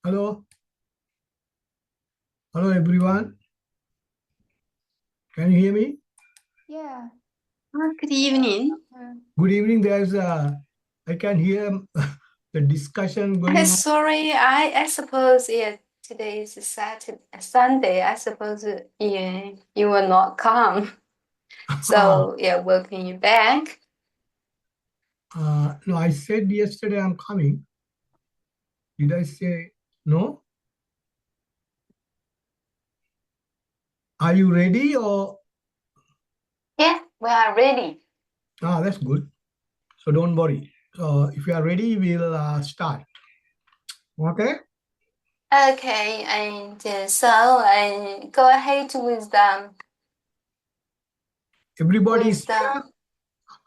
Hello. Hello, everyone. Can you hear me? Yeah. Good evening. Good evening. I can hear the discussion going on. Sorry, I suppose today is Sunday. I suppose you will not come. So welcome you back. No, I said yesterday I'm coming. Did I say no? Are you ready or? Yeah, we are ready. That's good. So don't worry. So if you are ready, we'll start. Okay? Okay, and go ahead with Everybody's the here?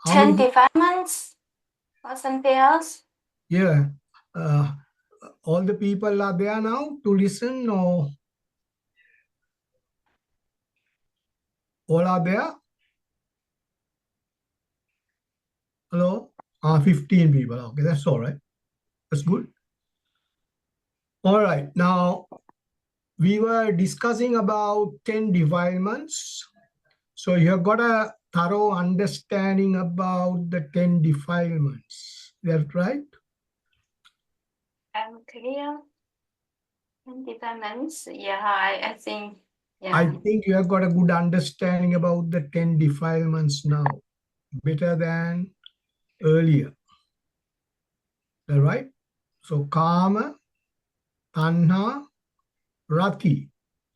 How 10 many? defilements or something else. Yeah. All the people are there now to listen, or all are there? Hello? 15 people. Okay, that's all right. That's good. All right. Now, we were discussing about 10 defilements. So you have got a thorough understanding about the 10 defilements. Is that right? I'm clear. 10 defilements. Yeah, I think. Yeah. I think you have got a good understanding about the 10 defilements now, better than earlier. All right? So Kama, Tanha, Rati,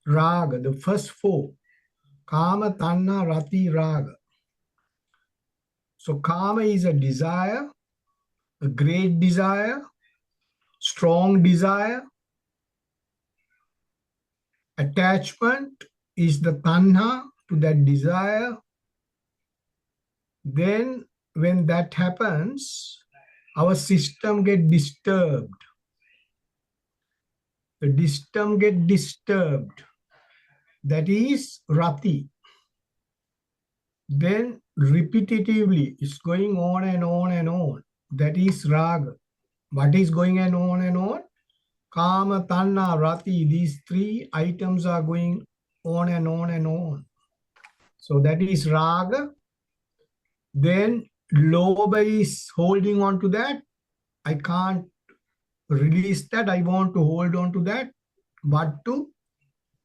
Raga, the first four. Kama, Tanha, Rati, Raga. So Kama is a desire, a great desire, strong desire. Attachment is the tanha to that desire. Then when that happens, our system get disturbed. The system get disturbed. That is rati. Then repetitively, it's going on and on and on. That is raga. What is going on and on? Kama, tanna, rati, these three items are going on and on and on. So that is raga. Then lobha is holding on to that. I can't release that. I want to hold on to that. But to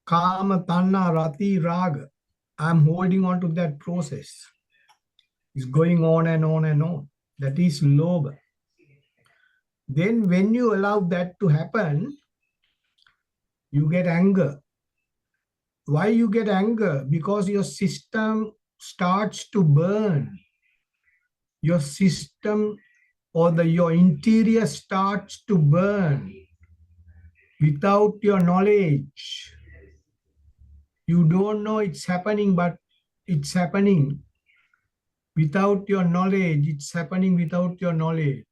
kama, tanna, rati, raga, I'm holding on to that process. It's going on and on and on. That is lobha. Then when you allow that to happen, you get anger. Why you get anger? Because your system starts to burn. Your system or your interior starts to burn without your knowledge. You don't know it's happening, but it's happening without your knowledge. It's happening without your knowledge.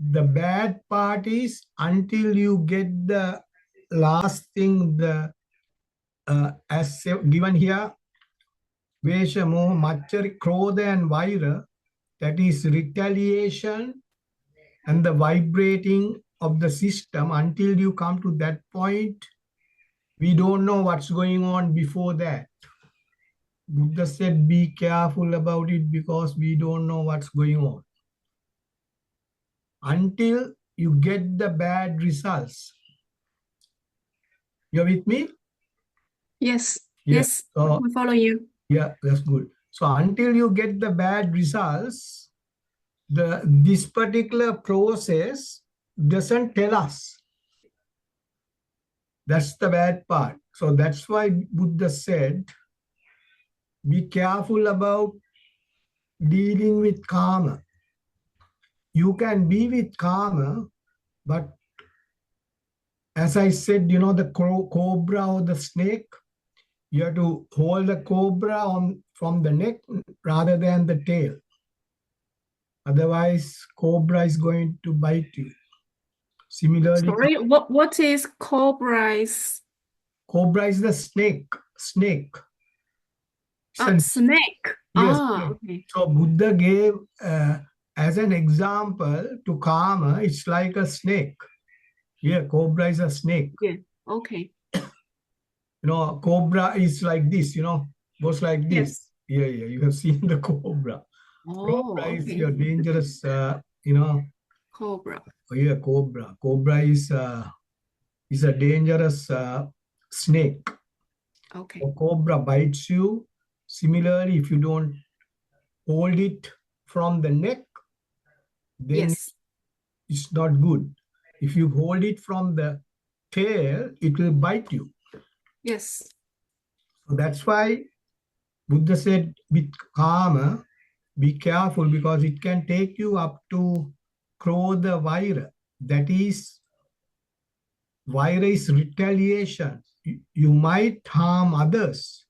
The bad part is until you get the last thing, as given here, Vesha, Moha, Machari, Krodha and Vaira, that is retaliation and the vibrating of the system. Until you come to that point, we don't know what's going on before that. Buddha said, be careful about it because we don't know what's going on. Until you get the bad results. You're with me? Yes. Yeah. Yes. So, We follow you. yeah, that's good. So until you get the bad results, this particular process doesn't tell us. That's the bad part. So that's why Buddha said, be careful about dealing with karma. You can be with karma, but as I said, the cobra or the snake, you have to hold the cobra from the neck rather than the tail. Otherwise, cobra is going to bite you. Similarly, Sorry, what is cobra's? Cobra is the snake. Snake. Snake. Yes. Okay. So Buddha gave as an example to karma, it's like a snake. Yeah, cobra is a snake. Yeah. Okay. You know, cobra is like this, you know, goes like this. Yes. Yeah, yeah, you have seen the cobra. Oh, Cobra is okay. your dangerous, you know, Cobra. oh, yeah, cobra. Cobra is a dangerous snake. Okay. A cobra bites you. Similarly, if you don't hold it from the neck, then Yes. it's not good. If you hold it from the tail, it will bite you. Yes. So that's why Buddha said with karma, be careful because it can take you up to Krodha Vaira. That is, Vaira is retaliation. You might harm others.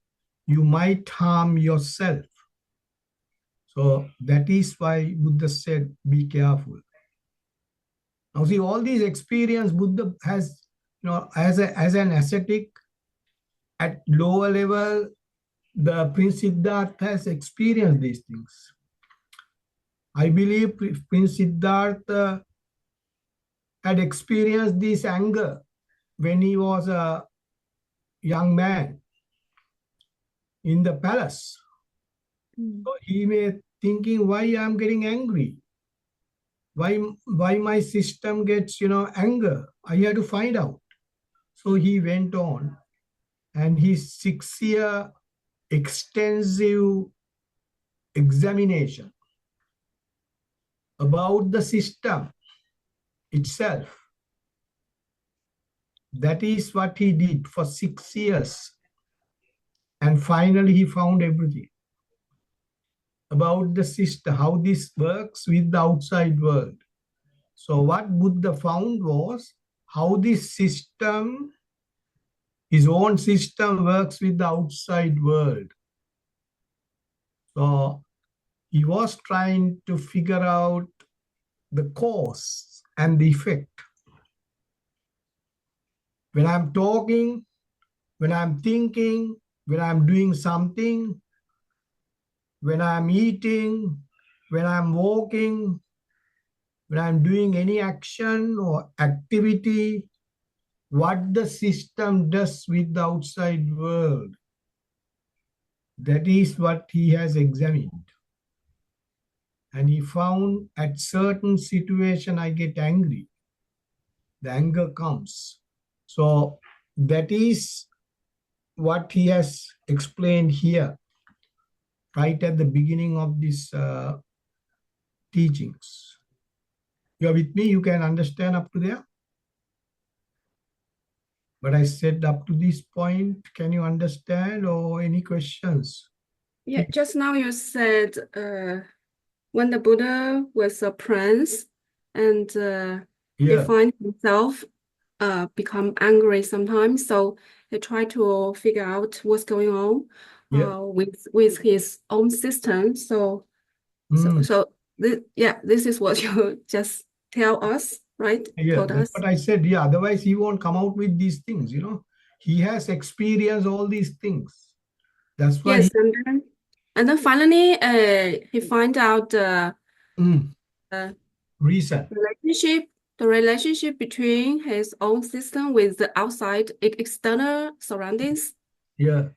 You might harm yourself. So that is why Buddha said, be careful. Now see, all these experience Buddha has, you know, as an ascetic at lower level, the Prince Siddhartha has experienced these things. I believe Prince Siddhartha had experienced this anger when he was a young man in the palace. Mm. So he may thinking, why I'm getting angry? Why my system gets, you know, anger? I had to find out. So he went on, and his 6-year extensive examination about the system itself. That is what he did for 6 years. And finally, he found everything about the system, how this works with the outside world. So what Buddha found was how this system, his own system, works with the outside world. So he was trying to figure out the cause and the effect. When I'm talking, when I'm thinking, when I'm doing something, when I'm eating, when I'm walking, when I'm doing any action or activity, what the system does with the outside world, that is what he has examined. And he found at certain situation, I get angry. The anger comes. So that is what he has explained here, right at the beginning of this teachings. You are with me? You can understand up to there? But I said up to this point, can you understand or any questions? Yeah, just now you said when the Buddha was a prince and he Yeah, find himself become angry sometimes, so he try to figure out what's going on yeah. with his own system. So Mm. this is what you just tell us, right? Yeah, Told that's us. what I said. Yeah, otherwise he won't come out with these things, you know. He has experienced all these things. That's why Yes, and then finally he find out mm, uh, reason. relationship the relationship between his own system with the outside external surroundings. Yeah.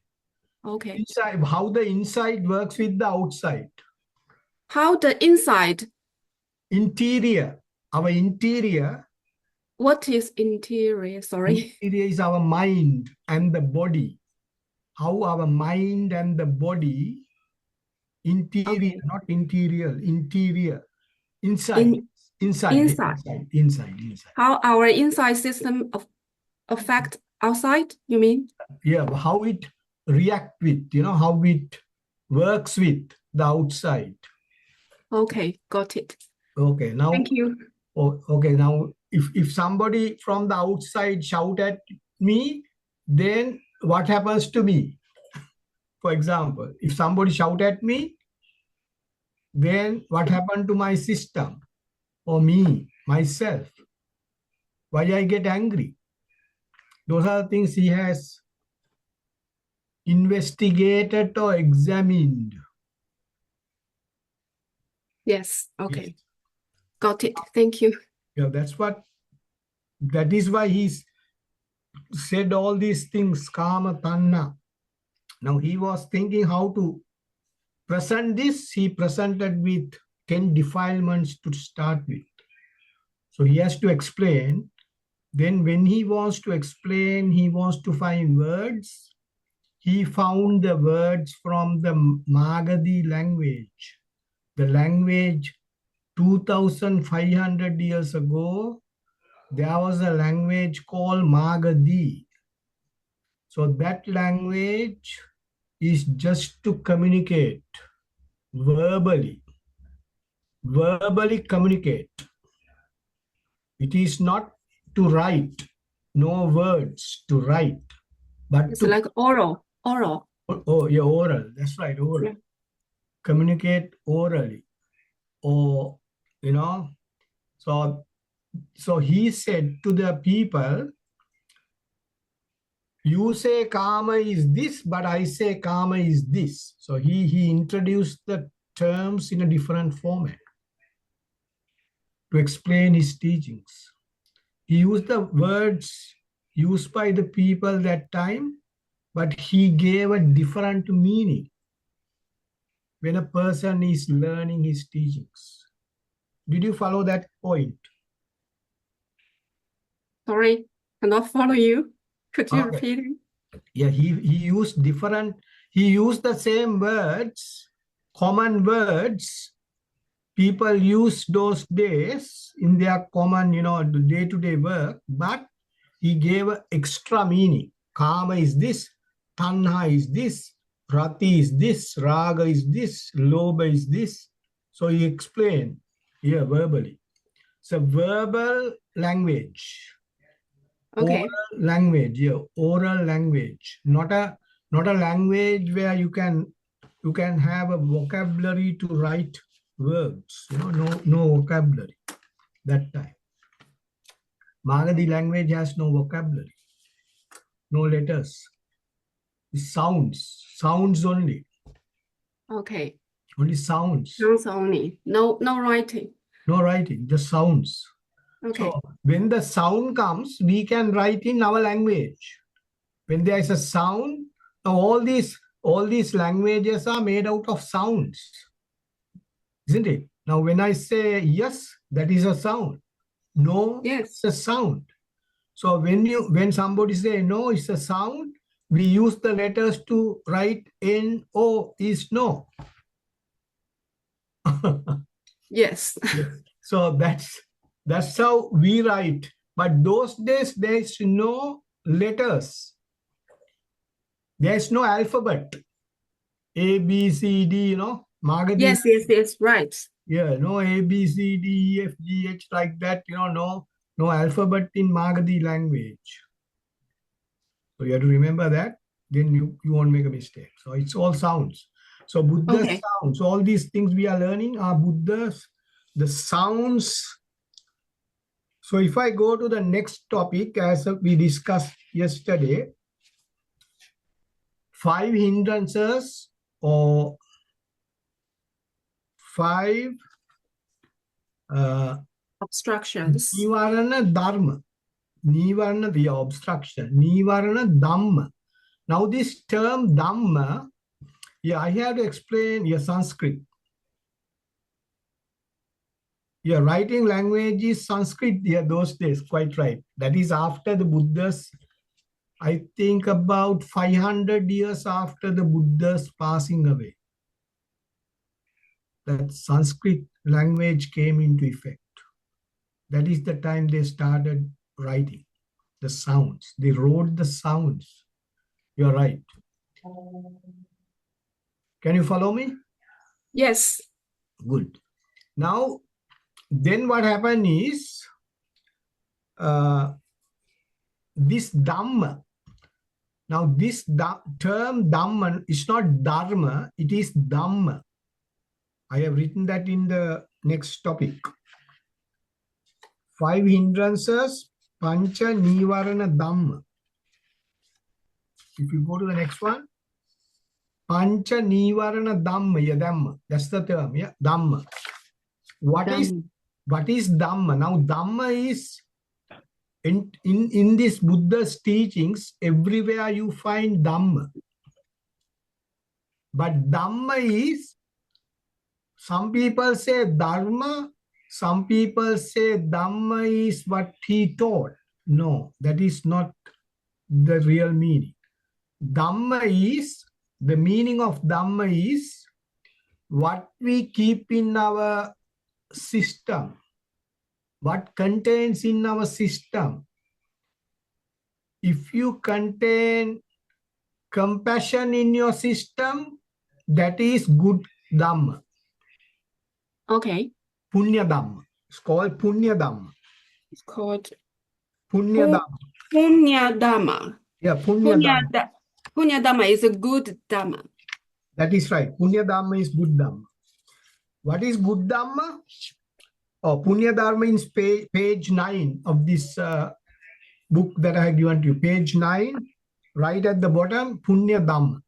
Okay. Inside, how the inside works with the outside. How the inside, Interior. Our interior, what is interior? Sorry. interior is our mind and the body. How our mind and the body, interior, Okay. not interior, interior, inside, In inside, inside. inside, inside, inside. How our inside system affect outside, you mean? Yeah, how it react with, you know, how it works with the outside. Okay, got it. Okay, now, Thank you. okay, now if somebody from the outside shout at me, then what happens to me? For example, if somebody shout at me, then what happened to my system or me, myself? Why I get angry? Those are the things he has investigated or examined. Yes, Yes. okay. Got it. Thank you. Yeah, that's what That is why he's said all these things, kama, tanna. Now he was thinking how to present this. He presented with 10 defilements to start with. So he has to explain. Then when he wants to explain, he wants to find words. He found the words from the Magadhi language. The language 2,500 years ago, there was a language called Magadhi. So that language is just to communicate verbally. Verbally communicate. It is not to write, no words to write, but It's to like oral. oh yeah, oral. That's right, oral. Yeah. Communicate orally, or you know. So he said to the people, you say karma is this, but I say karma is this. So he introduced the terms in a different format to explain his teachings. He used the words used by the people that time, but he gave a different meaning when a person is learning his teachings. Did you follow that point? Sorry, cannot follow you. Could you Okay. repeat it? Yeah, he used different, he used the same words, common words people use those days in their common, day-to-day work, but he gave an extra meaning. Kama is this, tanha is this, rati is this, raga is this, lobha is this. So he explained here verbally. It's a verbal language. Okay. Oral language, yeah, oral language, not a language where you can have a vocabulary to write words. No vocabulary that time. Magadhi language has no vocabulary, no letters. It's sounds only, Okay. only sounds, Sounds only. No writing. no writing, just sounds. Okay. So when the sound comes, we can write in our language. When there is a sound, all these languages are made out of sounds, isn't it? Now, when I say yes, that is a sound. No, Yes. it's a sound. So when somebody say no, it's a sound, we use the letters to write N-O is no. Yes. So that's how we write. But those days, there's no letters. There's no alphabet. A, B, C, D, Magadhi. Yes, right. Yeah, no A, B, C, D, E, F, G, H like that, no alphabet in Magadhi language. So you have to remember that, then you won't make a mistake. So it's all sounds. So Buddha's Okay. sounds, all these things we are learning are Buddha's, the sounds. So if I go to the next topic, as we discussed yesterday, 5 hindrances or 5 Obstructions. Nivarana dharma. Nivarana, the obstruction. Nivarana dhamma. Now this term dhamma, yeah, I have to explain your Sanskrit. Your writing language is Sanskrit, yeah, those days, quite right. That is after the Buddha's, I think about 500 years after the Buddha's passing away. That Sanskrit language came into effect. That is the time they started writing the sounds. They wrote the sounds. You're right. Can you follow me? Yes. Good. Now, then what happened is, this Dhamma. Now, this term Dhamma is not Dharma, it is Dhamma. I have written that in the next topic. 5 hindrances, Pancha Nivarana Dhamma. If you go to the next one, Pancha Nivarana Dhamma, yeah, Dhamma. That's the term, yeah, Dhamma. What is Dhamma? Now, Dhamma is In this Buddha's teachings, everywhere you find Dhamma. But Dhamma is, some people say Dharma, some people say Dhamma is what he taught. No, that is not the real meaning. Dhamma is, the meaning of Dhamma is what we keep in our system, what contains in our system. If you contain compassion in your system, that is good Dhamma, Okay. Punya Dhamma. It's called Punya Dhamma. It's called Punya Pu- Dhamma. Punya Dhamma. Yeah, Punya Dhamma. Punya Dhamma is a good Dhamma. That is right. Punya Dhamma is good Dhamma. What is good Dhamma? Oh, Punya Dhamma is page 9 of this book that I have given to you. Page 9, right at the bottom, Punya Dhamma.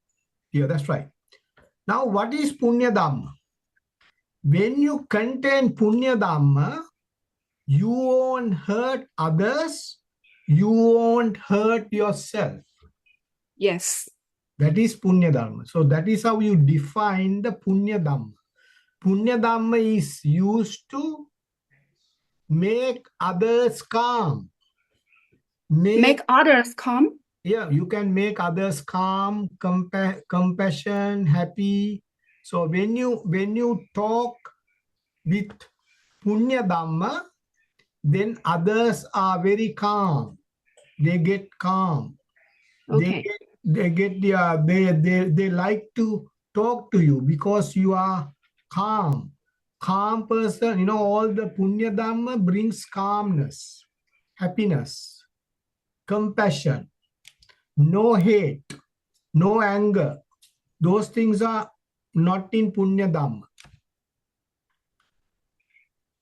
Yeah, that's right. Now, what is Punya Dhamma? When you contain Punya Dhamma, you won't hurt others, you won't hurt yourself. Yes. That is Punya Dhamma. So that is how you define the Punya Dhamma. Punya Dhamma is used to make others calm. Make others calm. Yeah, you can make others calm, compassion, happy. So when you talk with Punya Dhamma, then others are very calm. They get calm. Okay. They like to talk to you because you are calm. Calm person, you know, all the Punya Dhamma brings calmness, happiness, compassion, no hate, no anger. Those things are not in Punya Dhamma.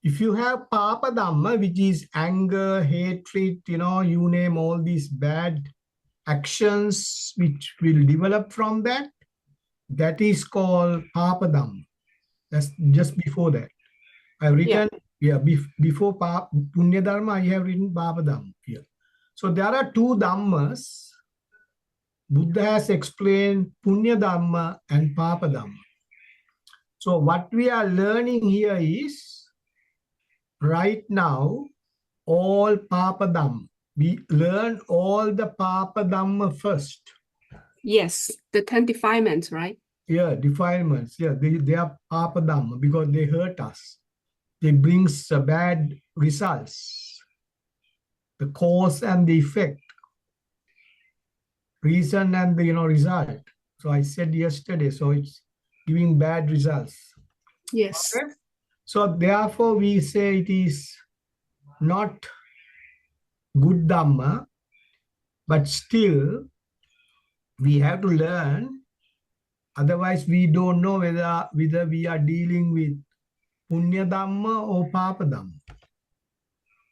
If you have Papa Dhamma, which is anger, hatred, you know, you name all these bad actions which will develop from that, that is called Papa Dhamma. That's just before that. I've written, before Punya Dharma, I have written Papa Dhamma here. So there are two Dhammas. Buddha has explained Punya Dhamma and Papa Dhamma. So what we are learning here is, right now, all Papa Dhamma. We learn all the Papa Dhamma first. Yes, the 10 defilements, right? Yeah, defilements. Yeah, they are Papa Dhamma because they hurt us. They bring bad results. The cause and the effect. Reason and the result. So I said yesterday, so it's giving bad results. Yes. Okay? So therefore we say it is not good Dhamma, but still we have to learn. Otherwise we don't know whether we are dealing with Punya Dhamma or Papa Dhamma.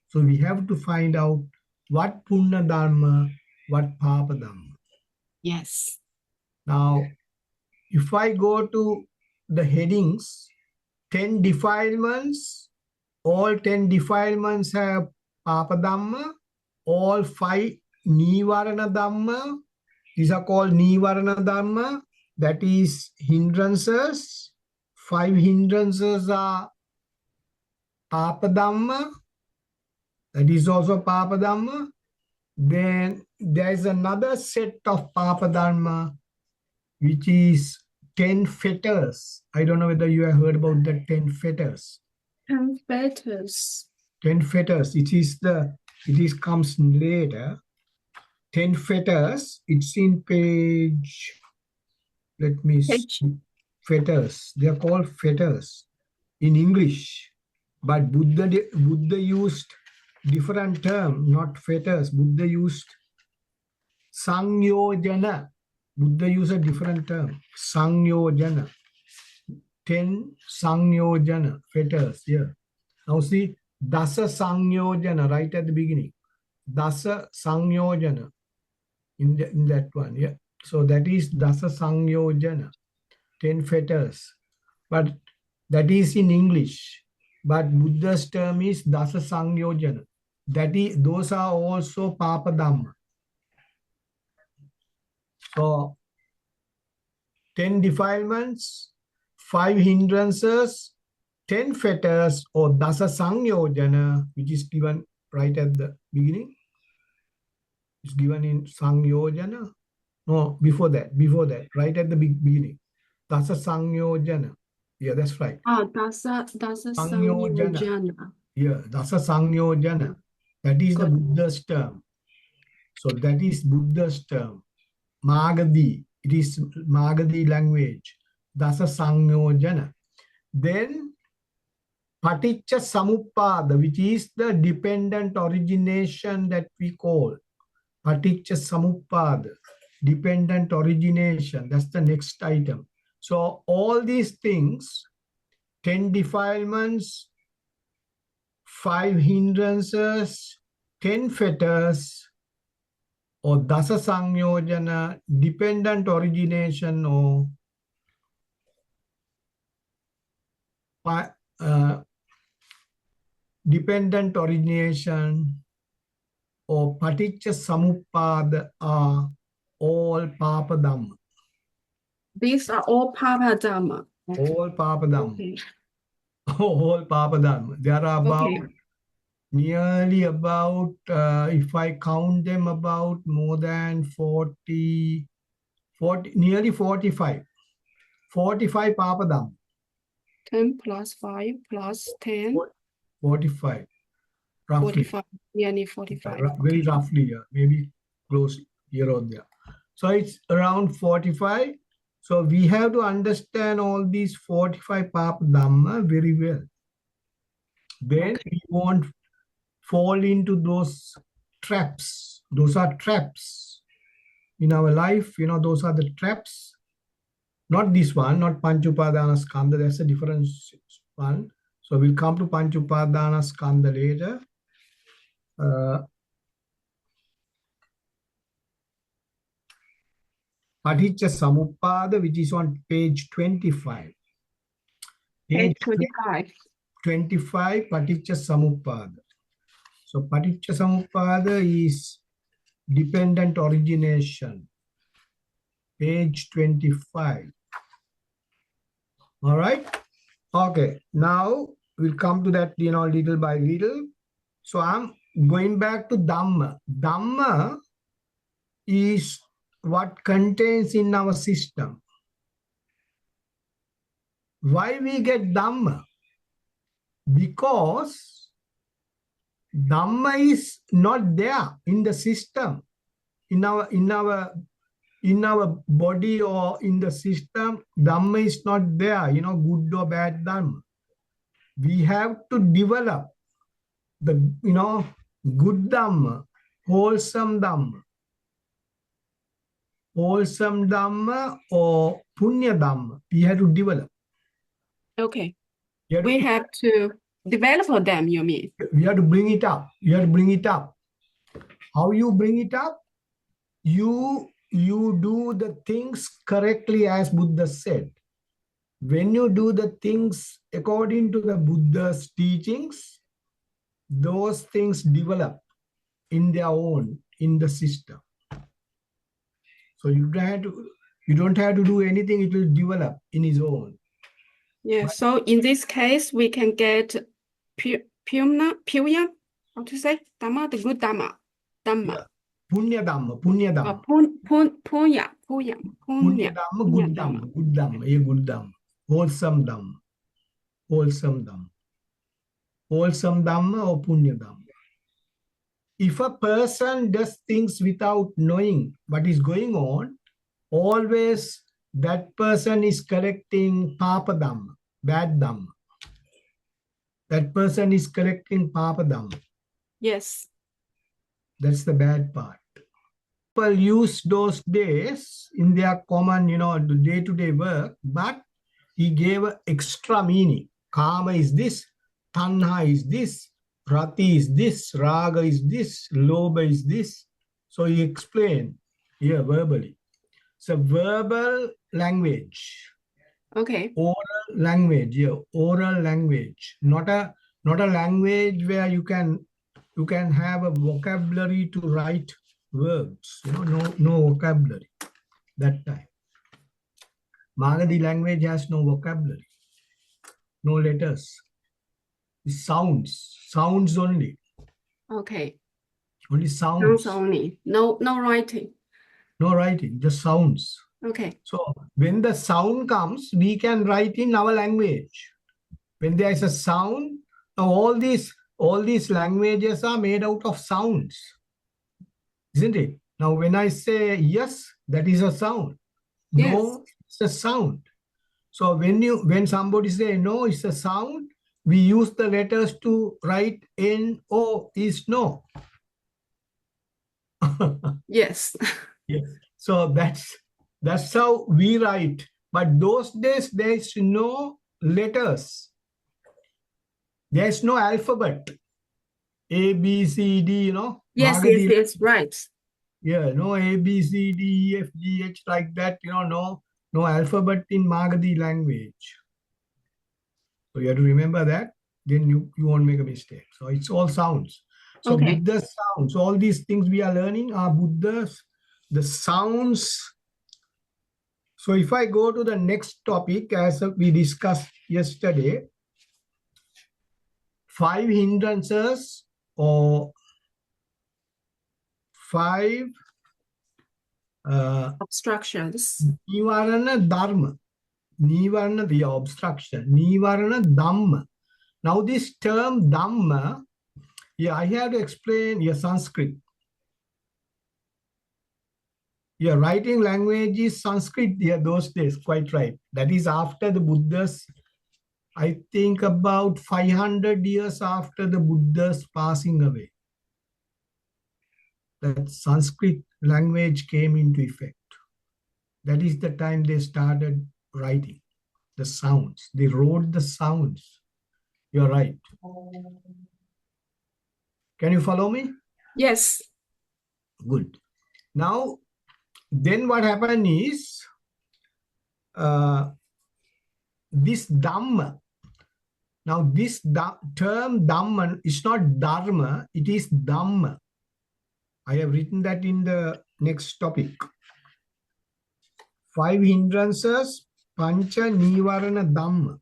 So we have to find out what Punya Dhamma, what Papa Dhamma. Yes. Now, if I go to the headings, 10 defilements, all 10 defilements have Papa Dhamma, all 5 Nivarana Dhamma, these are called Nivarana Dhamma, that is hindrances. 5 hindrances are Papa Dhamma, that is also Papa Dhamma. Then there is another set of Papa Dhamma, which is 10 fetters. I don't know whether you have heard about the 10 fetters. 10 fetters. 10 fetters. It comes later. 10 fetters. It's in page. Let me see. Fetters. They are called fetters in English, but Buddha used different term, not fetters. Buddha used Sangyojana. Buddha used a different term, Sangyojana. 10 Sangyojana, fetters here. Now see, Dasa Sangyojana, right at the beginning. Dasa Sangyojana, in that one, yeah. So that is Dasa Sangyojana, 10 fetters. But that is in English. But Buddha's term is Dasa Sangyojana. those are also Papa Dhamma. So 10 defilements, 5 hindrances, 10 fetters or dasa sangyojana, which is given right at the beginning. It's given in sangyojana. No, before that, right at the beginning. Dasa sangyojana. Yeah, that's right. Dasa Sangyojana. Sangyojana. Yeah, dasa sangyojana. That is the Good. Buddha's term. So that is Buddha's term. Magadhi. It is Magadhi language. Dasa sangyojana. Then Paticca Samuppada, which is the dependent origination that we call Paticca Samuppada, dependent origination. That's the next item. So all these things, 10 defilements, 5 hindrances, 10 fetters, or dasa sangyojana, dependent origination, or dependent origination, or paticca samuppada are all Papa Dhamma. These are all Papa Dhamma. All Papa Dhamma. Okay. All Papa Dhamma. There are about Okay. nearly about, if I count them, about more than 40, nearly 45. 45 Papa Dhamma. 10 plus 5 plus 10. 45. Roughly. 45. Nearly 45. Very Okay. roughly, yeah, maybe close here or there. So it's around 45. So we have to understand all these 45 Papa Dhamma very well. Then Okay. we won't fall into those traps. Those are traps in our life. You know, those are the traps. Not this one, not Panchupadana Skandha. That's a different one. So we'll come to Panchupadana Skandha later. Paticca Samuppada, which is on page 25. Page 25. 25, Paticca Samuppada. So Paticca Samuppada is dependent origination. Page 25. All right. Okay. Now we'll come to that, you know, little by little. So I'm going back to Dhamma. Dhamma is what contains in our system. Why we get Dhamma? Because Dhamma is not there in the system, in our body or in the system. Dhamma is not there, you know, good or bad Dhamma. We have to develop the, you know, good Dhamma, wholesome Dhamma. Wholesome Dhamma or Punya Dhamma, we have to develop. Okay. We We have to develop them, you mean? have to bring it up. You have to bring it up. How you bring it up? You do the things correctly as Buddha said. When you do the things according to the Buddha's teachings, those things develop in their own, in the system. So you don't have to do anything, it will develop in its own. Yeah, so in this case, we can get Punya, how to say? Dhamma, the good Dhamma. Dhamma. Yeah. Punya Dhamma, Punya Dhamma. Punya. Punya Dhamma, good Dhamma, good Dhamma, a good Dhamma. Wholesome Dhamma. Wholesome Dhamma. Wholesome Dhamma or Punya Dhamma. If a person does things without knowing what is going on, always that person is collecting Papa Dhamma, bad Dhamma. That person is collecting Papa Dhamma. Yes. That's the bad part. People use those days in their common, you know, day-to-day work, but he gave an extra meaning. Kama is this, Tanha is this, Rati is this, Raga is this, Loba is this. So he explained here verbally. It's a verbal language. Okay. Oral language, yeah, oral language. Not a language where you can you can have a vocabulary to write words. No vocabulary that time. Magadhi language has no vocabulary, no letters. It's sounds only. Okay. Only Sounds sounds. only. No writing. No writing, just sounds. Okay. So when the sound comes, we can write in our language. When there is a sound, all these languages are made out of sounds, isn't it? Now, when I say yes, that is a sound. No, it's a sound. So when somebody say no, it's a sound. We use the letters to write N-O is no. Yes. Yes. So that's how we write. But those days there is no letters. There is no alphabet. A, B, C, D, Yes, Magadhi. right. Yeah, no A, B, C, D, E, F, G, H like that, no alphabet in Magadhi language. So you have to remember that, then you won't make a mistake. So it's all sounds. So Okay. Buddha sounds, all these things we are learning are Buddha's, the sounds. So if I go to the next topic, as we discussed yesterday, 5 hindrances or 5 Obstructions. Nivarana Dharma. Nivarana, the obstruction. Nivarana Dhamma. Now this term Dhamma, yeah, I have to explain Sanskrit. Writing language is Sanskrit those days, quite right. That is after the Buddha's, I think about 500 years after the Buddha's passing away. That Sanskrit language came into effect. That is the time they started writing the sounds. They wrote the sounds. You're right. Can you follow me? Yes. Good. Now, then what happened is this Dhamma. Now, this term Dhamma is not Dharma, it is Dhamma. I have written that in the next topic. 5 hindrances, Pancha Nivarana Dhamma.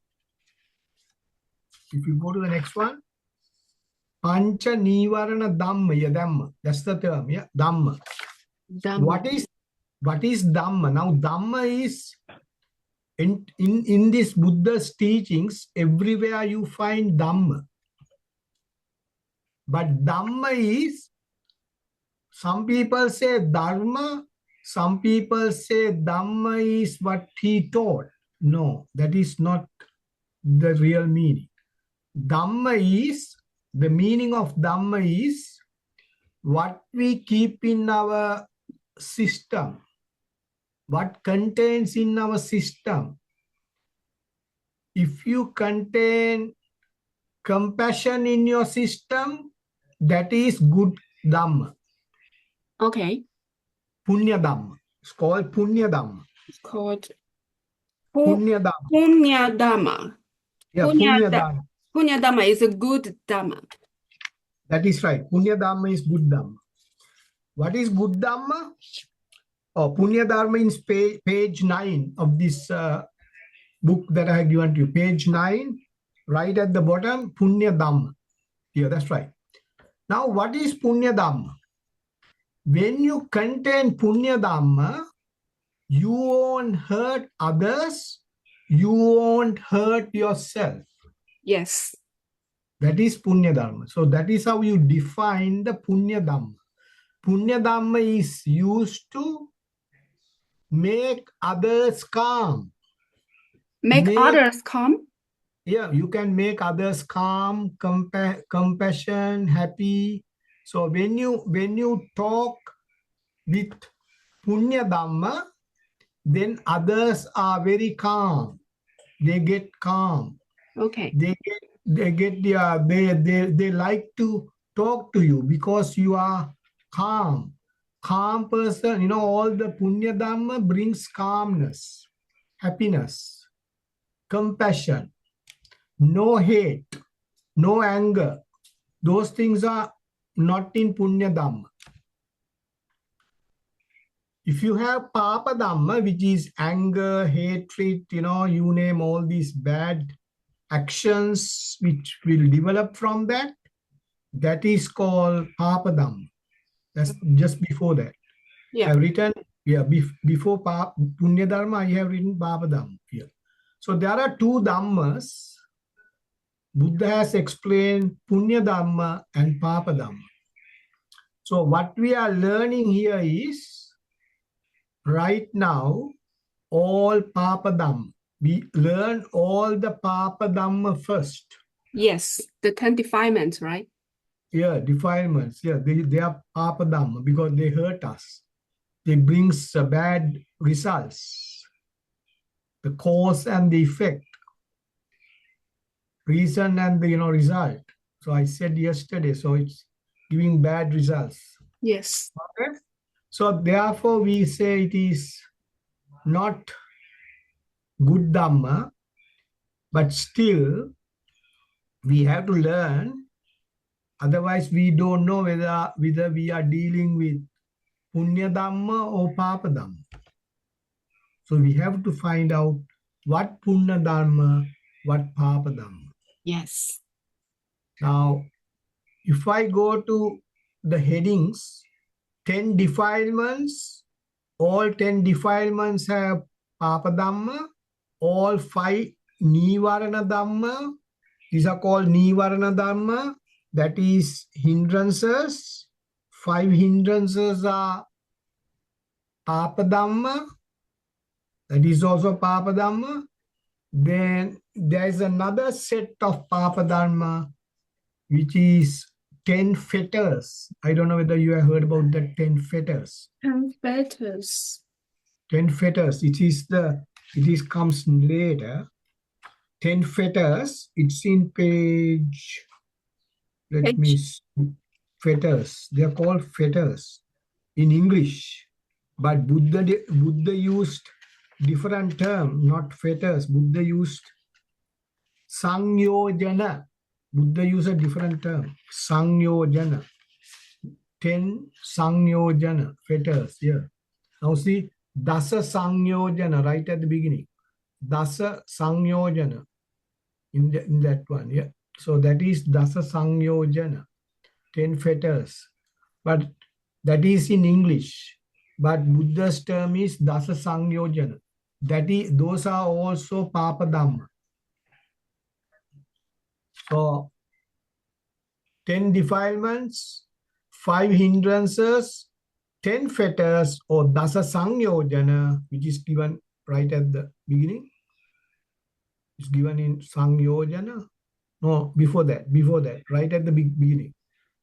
If you go to the next one, Pancha Nivarana Dhamma, Dhamma. That's the term, Dhamma. Dhamma. What is Dhamma? Now, Dhamma is in this Buddha's teachings, everywhere you find Dhamma. But Dhamma is, some people say Dharma, some people say Dhamma is what he taught. No, that is not the real meaning. Dhamma is, the meaning of Dhamma is what we keep in our system, what contains in our system. If you contain compassion in your system, that is good Dhamma. Okay. Punya Dhamma. It's called Punya Dhamma. It's called Punya Dhamma. Punya Dhamma. Yeah, Punya Dhamma. Punya Dhamma is a good Dhamma. That is right. Punya Dhamma is good Dhamma. What is good Dhamma? Oh, Punya Dhamma is page 9 of this book that I have given to you. Page 9, right at the bottom, Punya Dhamma. Yeah, that's right. Now, what is Punya Dhamma? When you contain Punya Dhamma, you won't hurt others, you won't hurt yourself. Yes. That is Punya Dhamma. So that is how you define the Punya Dhamma. Punya Dhamma is used to make others calm. Make others calm? Yeah, you can make others calm, compassion, happy. So when you talk with Punya Dhamma, then others are very calm. They get calm. Okay. They like to talk to you because you are calm. Calm person, all the Punya Dhamma brings calmness, happiness, compassion, no hate, no anger. Those things are not in Punya Dhamma. If you have Papa Dhamma, which is anger, hatred, you name all these bad actions which will develop from that, that is called Papa Dhamma. That's just before that. Yeah. I've written, before Punya Dharma, I have written Papa Dhamma here. So there are two Dhammas. Buddha has explained Punya Dhamma and Papa Dhamma. So what we are learning here is, right now, all Papa Dhamma. We learn all the Papa Dhamma first. Yes, the 10 defilements, right? Yeah, defilements. Yeah, they are Papa Dhamma because they hurt us. They bring bad results. The cause and the effect. Reason and the result. So I said yesterday, so it's giving bad results. Yes. Okay? So therefore we say it is not good Dhamma, but still we have to learn. Otherwise we don't know whether we are dealing with Punya Dhamma or Papa Dhamma. So we have to find out what Punya Dhamma, what Papa Dhamma. Yes. Now, if I go to the headings, 10 defilements, all 10 defilements have Papa Dhamma, all 5 Nivarana Dhamma, these are called Nivarana Dhamma, that is hindrances. 5 hindrances are Papa Dhamma, that is also Papa Dhamma. Then there is another set of Papa Dhamma, which is 10 fetters. I don't know whether you have heard about the 10 fetters. 10 fetters. 10 fetters. It comes later. 10 fetters. It's in page. Let me see. Fetters. They are called fetters in English, but Buddha used different term, not fetters. Buddha used Sangyojana. Buddha used a different term, Sangyojana. 10 Sangyojana, fetters here. Now see, Dasa Sangyojana, right at the beginning. Dasa Sangyojana, in that one, yeah. So that is Dasa Sangyojana, 10 fetters. But that is in English. But Buddha's term is Dasa Sangyojana. Those are also Papa Dhamma. So 10 defilements, 5 hindrances, 10 fetters, or Dasa Sangyojana, which is given right at the beginning. It's given in Sangyojana. No, before that, right at the beginning.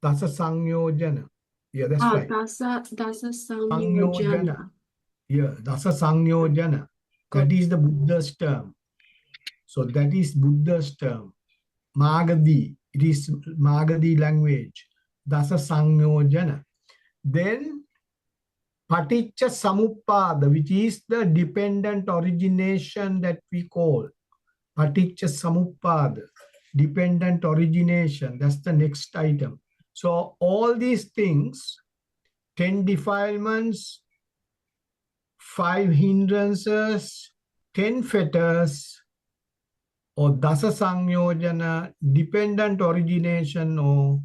Dasa Sangyojana. Yeah, that's right. Dasa Sangyojana. Yeah, Dasa Sangyojana. That is the Buddha's term. So that is Buddha's term. Magadhi. It is Magadhi language. Dasa Sangyojana. Then Paticca Samuppada, which is the dependent origination that we call. Paticca Samuppada, dependent origination. That's the next item. So all these things, 10 defilements, 5 hindrances, 10 fetters, or Dasa Sangyojana, dependent origination, or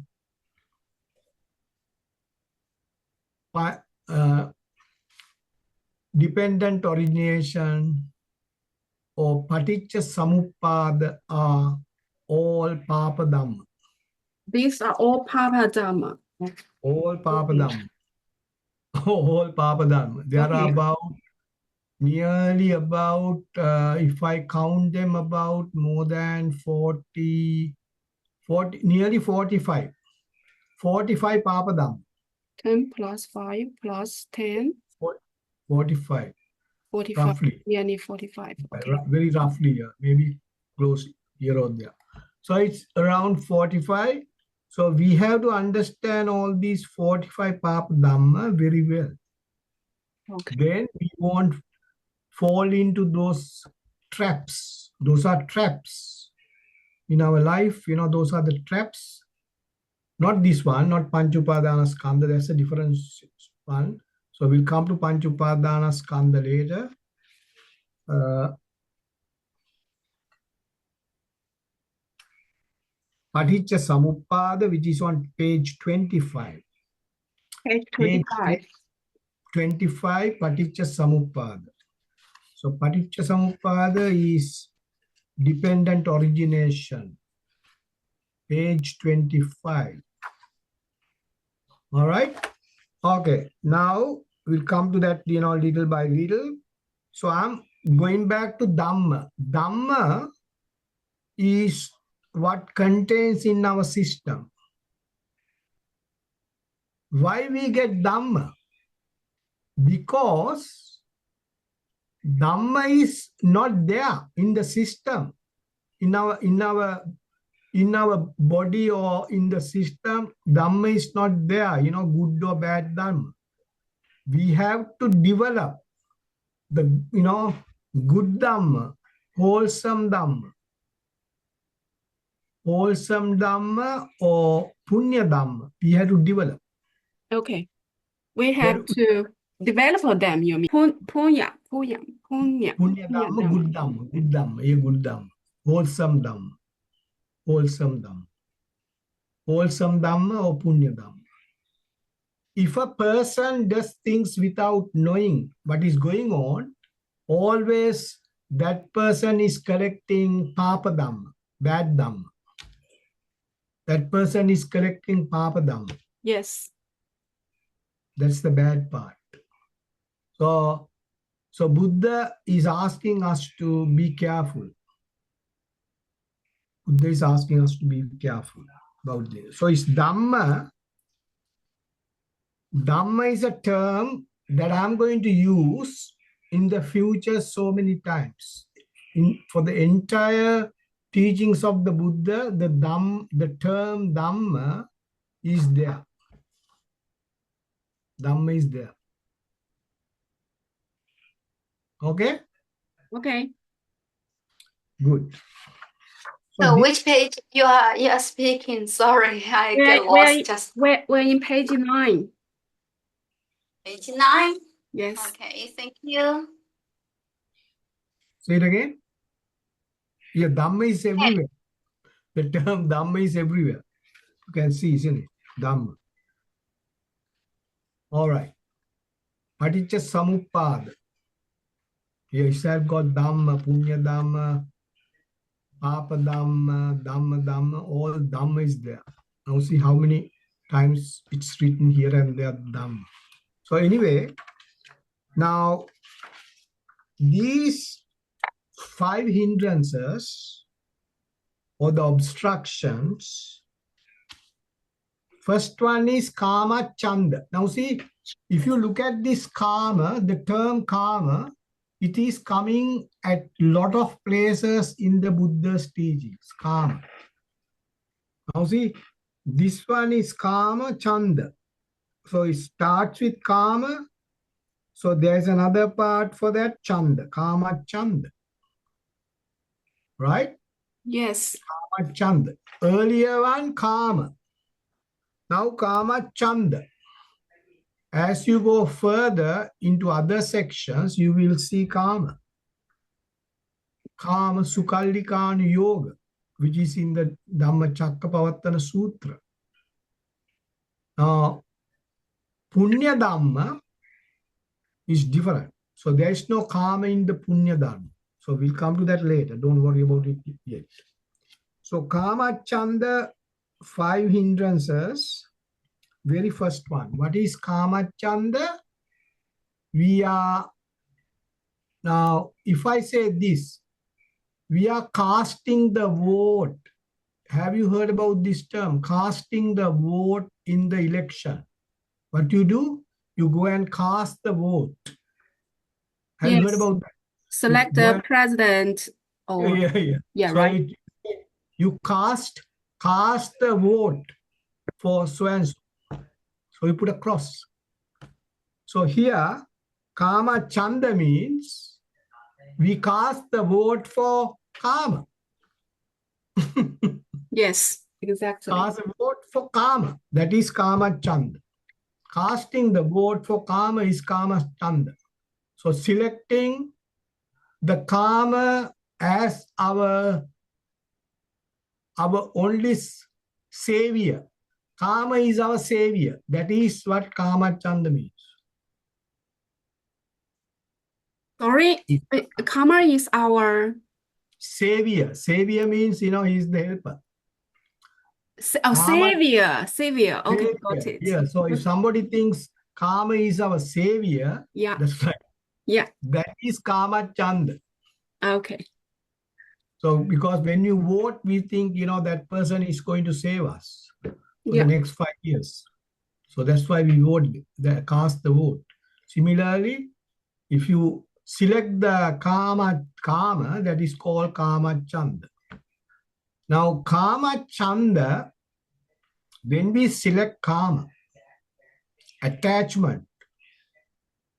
dependent origination, or Paticca Samuppada are all Papa Dhamma. These are all Papa Dhamma. All Papa Dhamma. All Papa Dhamma. There are nearly about, if I count them, about more than 40, nearly 45. 45 Papa Dhamma. 10 plus 5 plus 10. 45. 45. Roughly. Nearly 45. Okay. Very roughly, yeah. Maybe close here or there. So it's around 45. So we have to understand all these 45 Papa Dhamma very well. Okay. Then we won't fall into those traps. Those are traps in our life. Those are the traps Not this one, not Panchupadana Skandha, that's a different one. So we'll come to Panchupadana Skandha later. Paticca Samuppada, which is on page 25. Page Page 25. 25, Paticca Samuppada. So Paticca Samuppada is dependent origination. Page 25. All right. Okay. Now we'll come to that, little by little. So I'm going back to Dhamma. Dhamma is what contains in our system. Why we get Dhamma? Because Dhamma is not there in the system, in our body or in the system. Dhamma is not there, good or bad Dhamma. We have to develop the good Dhamma, wholesome Dhamma. Wholesome Dhamma or Punya Dhamma, we have to develop. Okay. We have to develop them, you mean? Punya Punya Dhamma, good Dhamma, good Dhamma, a good Dhamma. Wholesome Dhamma. Wholesome Dhamma. Wholesome Dhamma or Punya Dhamma. If a person does things without knowing what is going on, always that person is collecting Papa Dhamma, bad Dhamma. That person is collecting Papa Dhamma. Yes. That's the bad part. So Buddha is asking us to be careful. Buddha is asking us to be careful about this. So it's Dhamma. Dhamma is a term that I'm going to use in the future so many times. For the entire teachings of the Buddha, the term Dhamma is there. Dhamma is there. Okay? Okay. Good. So which page you are speaking? Sorry, I get lost just. We're in page 9. Page 9? Yes. Okay, thank you. Say it again. Yeah, Dhamma is everywhere. The term Dhamma is everywhere. You can see, isn't it? Dhamma. All right. Paticca Samuppada. Here you have got Dhamma, Punya Dhamma, Papa Dhamma, Dhamma Dhamma. All Dhamma is there. Now see how many times it's written here and there, Dhamma. So anyway, now these 5 hindrances or the obstructions, first one is Kama Chanda. Now see, if you look at this Kama, the term Kama, it is coming at a lot of places in the Buddha's teachings, Kama. Now see, this one is Kama Chanda. So it starts with Kama. So there's another part for that, Chanda, Kama Chanda. Right? Yes. Kama Chanda. Earlier one, Kama. Now Kama Chanda. As you go further into other sections, you will see Kama. Kama Sukallikana Yoga, which is in the Dhammacakkappavattana Sutra. Now, Punya Dhamma is different. So there is no Kama in the Punya Dhamma. So we'll come to that later. Don't worry about it yet. So Kama Chanda, 5 hindrances. Very first one. What is Kama Chanda? We are, now if I say this, we are casting the vote. Have you heard about this term? Casting the vote in the election. What you do? You go and cast the vote. Have you heard about that? Select the president or so right. You cast the vote for so and so. So you put a cross. So here, Kama Chanda means we cast the vote for Kama. Yes. exactly. Cast a vote for Kama. That is Kama Chanda. Casting the vote for Kama is Kama Chanda. So selecting the Kama as our only savior. Kama is our savior. That is what Kama Chanda means. Sorry, It- karma is our Savior. Savior means, he's the helper. Karma- savior. Okay, Savior. got it. Yeah. So if somebody thinks Kama is our savior, Yeah, that's right. yeah. That is Kama Chanda. Okay. So because when you vote, we think, that person is going to save us for Yeah. the next 5 years. So that's why we vote, cast the vote. Similarly, if you select the Kama, that is called Kama Chanda. Now, Kama Chanda, when we select Kama, attachment,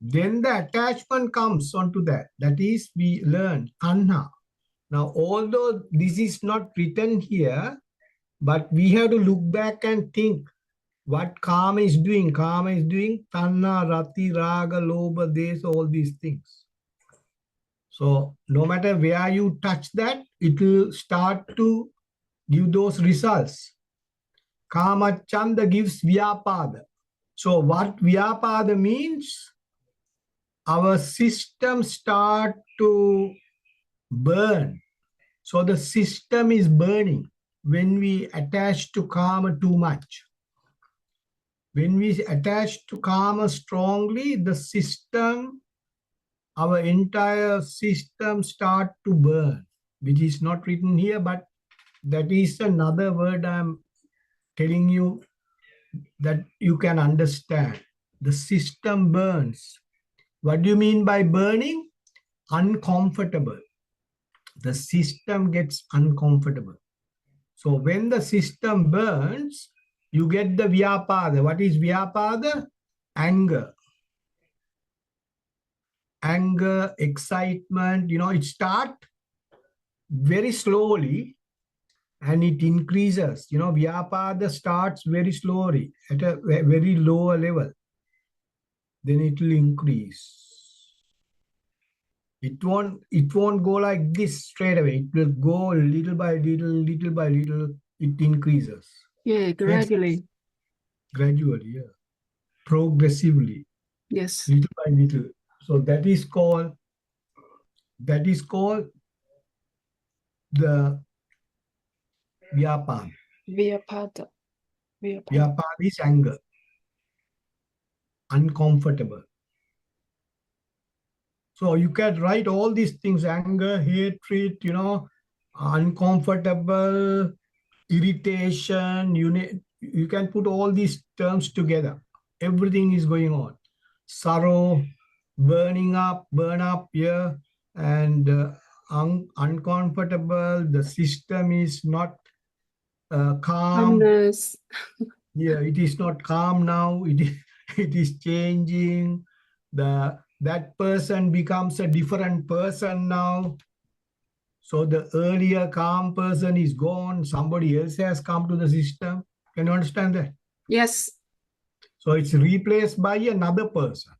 then the attachment comes onto that. That is, we learn Tanha. Now, although this is not written here, but we have to look back and think what Kama is doing. Kama is doing Tanha, Rati, Raga, Lobha, Desa, all these things. So no matter where you touch that, it will start to give those results. Kama Chanda gives Vyapada. So what Vyapada means, our system start to burn. So the system is burning when we attach to Kama too much. When we attach to Kama strongly, the system, our entire system start to burn, which is not written here, but that is another word I'm telling you that you can understand. The system burns. What do you mean by burning? Uncomfortable. The system gets uncomfortable. So when the system burns, you get the Vyapada. What is Vyapada? Anger. Anger, excitement, it starts very slowly and it increases. Vyapada starts very slowly at a very lower level. Then it will increase. It won't go like this straight away. It will go little by little, it increases. Yeah, gradually. Gradually, yeah. Progressively, Yes. little by little. So that is called the Vyapada. Vyapada. Vyapada is anger, uncomfortable. So you can write all these things: anger, hatred, uncomfortable, irritation. You can put all these terms together. Everything is going on. Sorrow, burn up here, and uncomfortable. The system is not calm. Calmness. Yeah, it is not calm now. It is changing. That person becomes a different person now. So the earlier calm person is gone. Somebody else has come to the system. Can you understand that? Yes. So it's replaced by another person.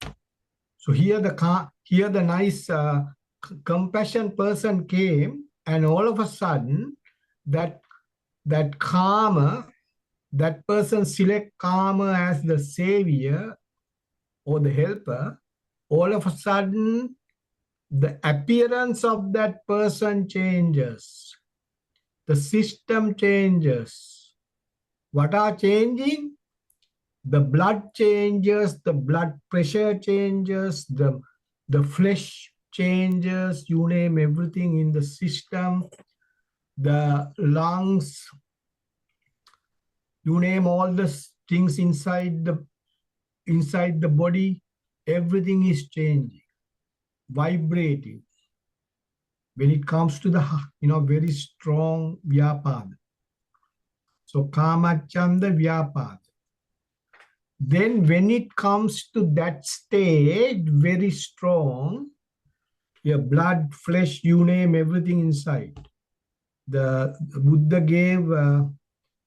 So here the nice compassion person came, and all of a sudden that karma, that person select karma as the savior or the helper. All of a sudden the appearance of that person changes. The system changes. What are changing? The blood changes, the blood pressure changes, the flesh changes, you name everything in the system, the lungs, you name all the things inside the body, everything is changing, vibrating. When it comes to the very strong Vyapada. So Kama Chanda Vyapada. Then when it comes to that state, very strong, your blood, flesh, you name everything inside. The Buddha gave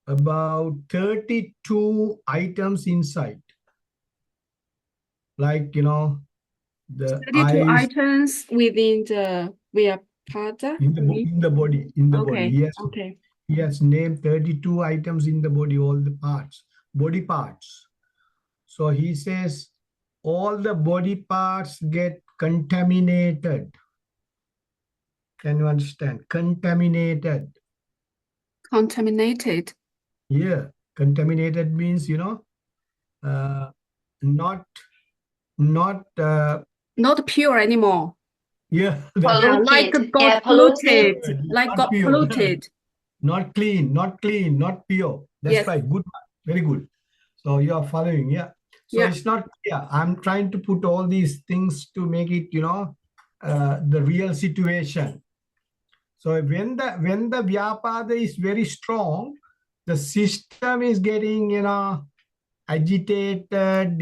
about 32 items inside. Like, the 32 eyes items within the Vyapada. in the body, in the body. Okay, Yes. okay. He has named 32 items in the body, all the parts, body parts. So he says all the body parts get contaminated. Can you understand? Contaminated. Contaminated. Yeah. Contaminated means, not, Not pure anymore. yeah, Yeah, like Polluted. got Yeah, polluted. polluted. Like not got pure. polluted. Not clean, not clean, not pure. That's Yes. right. Good. Very good. So you are following. Yeah. So Yeah. it's not clear. I'm trying to put all these things to make it, the real situation. So when the Vyapada is very strong, the system is getting, agitated,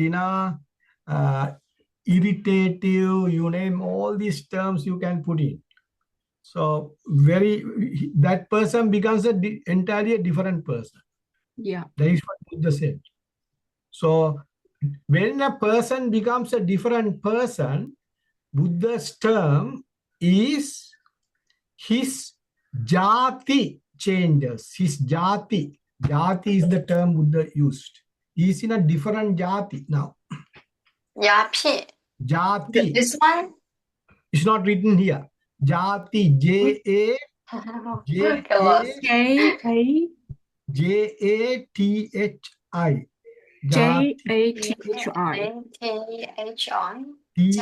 irritative, you name all these terms you can put in. So that person becomes entirely a different person. Yeah. That is what Buddha said. So when a person becomes a different person, Buddha's term is his jati changes. His jati. Jati is the term Buddha used. He is in a different jati now. Yapi. Jati. This one? It's not written here. Jati. J-A. Okay, lost. J-A. J-A-T-H-I. J-A-T-H-I. T-H-I. T-H.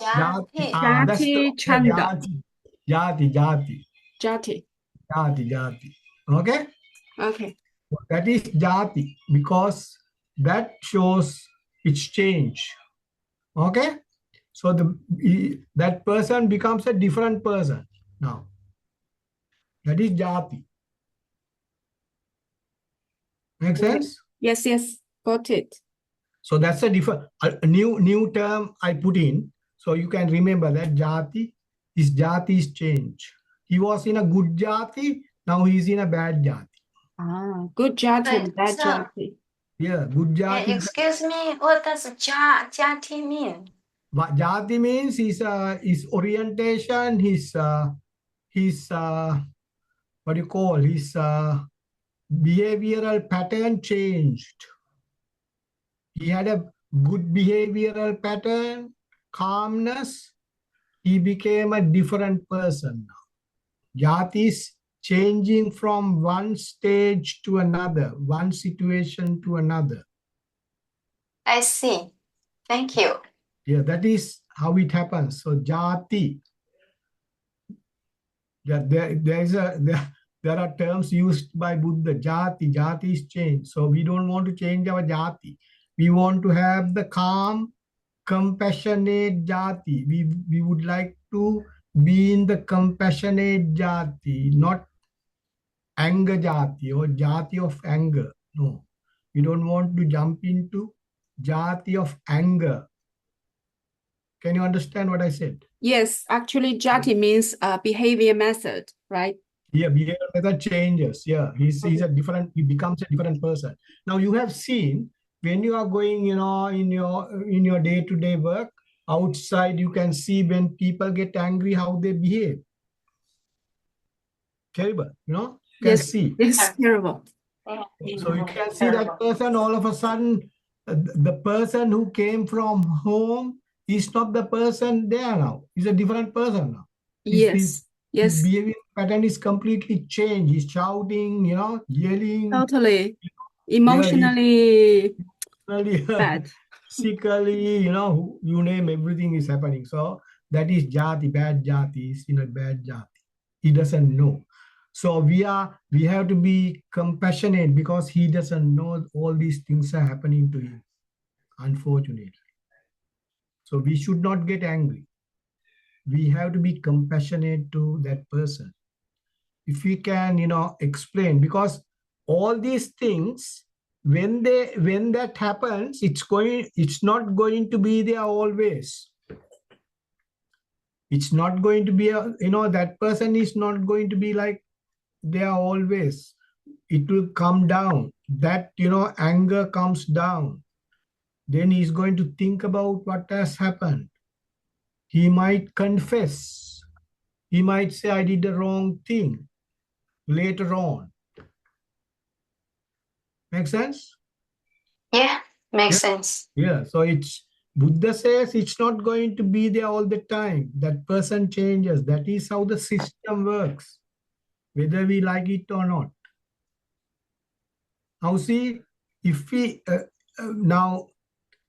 Jati. That's the Jati Chanda. Jati. Jati. Jati. Okay? Okay. That is jati because that shows its change. Okay? So that person becomes a different person now. That is jati. Make sense? Yes, yes. Got it. So that's a new term I put in. So you can remember that jati, his jati is change. He was in a good jati, now he's in a bad jati. Ah, good jati and bad jati. Yeah, good jati. Excuse me, what does jati mean? Jati means his orientation, his what do you call, his behavioral pattern changed. He had a good behavioral pattern, calmness. He became a different person now. Jati is changing from one stage to another, one situation to another. I see. Thank you. Yeah, that is how it happens. So jati. Yeah, there are terms used by Buddha. Jati is change. So we don't want to change our jati. We want to have the calm, compassionate jati. We would like to be in the compassionate jati, not anger jati or jati of anger. No, we don't want to jump into jati of anger. Can you understand what I said? Yes, actually, jati means behavior method, right? Yeah, behavior method changes. Yeah, he becomes a different person. Now you have seen when you are going, in your day-to-day work, outside you can see when people get angry, how they behave. Terrible, you can Yes, see. it's terrible. So you can see that person all of a sudden, the person who came from home is not the person there now. He's a different person now. His behavior pattern is completely changed. He's shouting, yelling. Totally. Emotionally bad. Physically, you name everything is happening. So that is jati, bad jati, is bad jati. He doesn't know. So we have to be compassionate because he doesn't know all these things are happening to him, unfortunately. So we should not get angry. We have to be compassionate to that person. If we can, explain, because all these things, when that happens, it's not going to be there always. It's not going to be that person is not going to be like they are always. it will come down. That, anger comes down. Then he's going to think about what has happened. He might confess. He might say, I did the wrong thing later on. Make sense? Yeah, makes Yeah. sense. Yeah. So Buddha says it's not going to be there all the time. That person changes. That is how the system works, whether we like it or not. Now see, if we now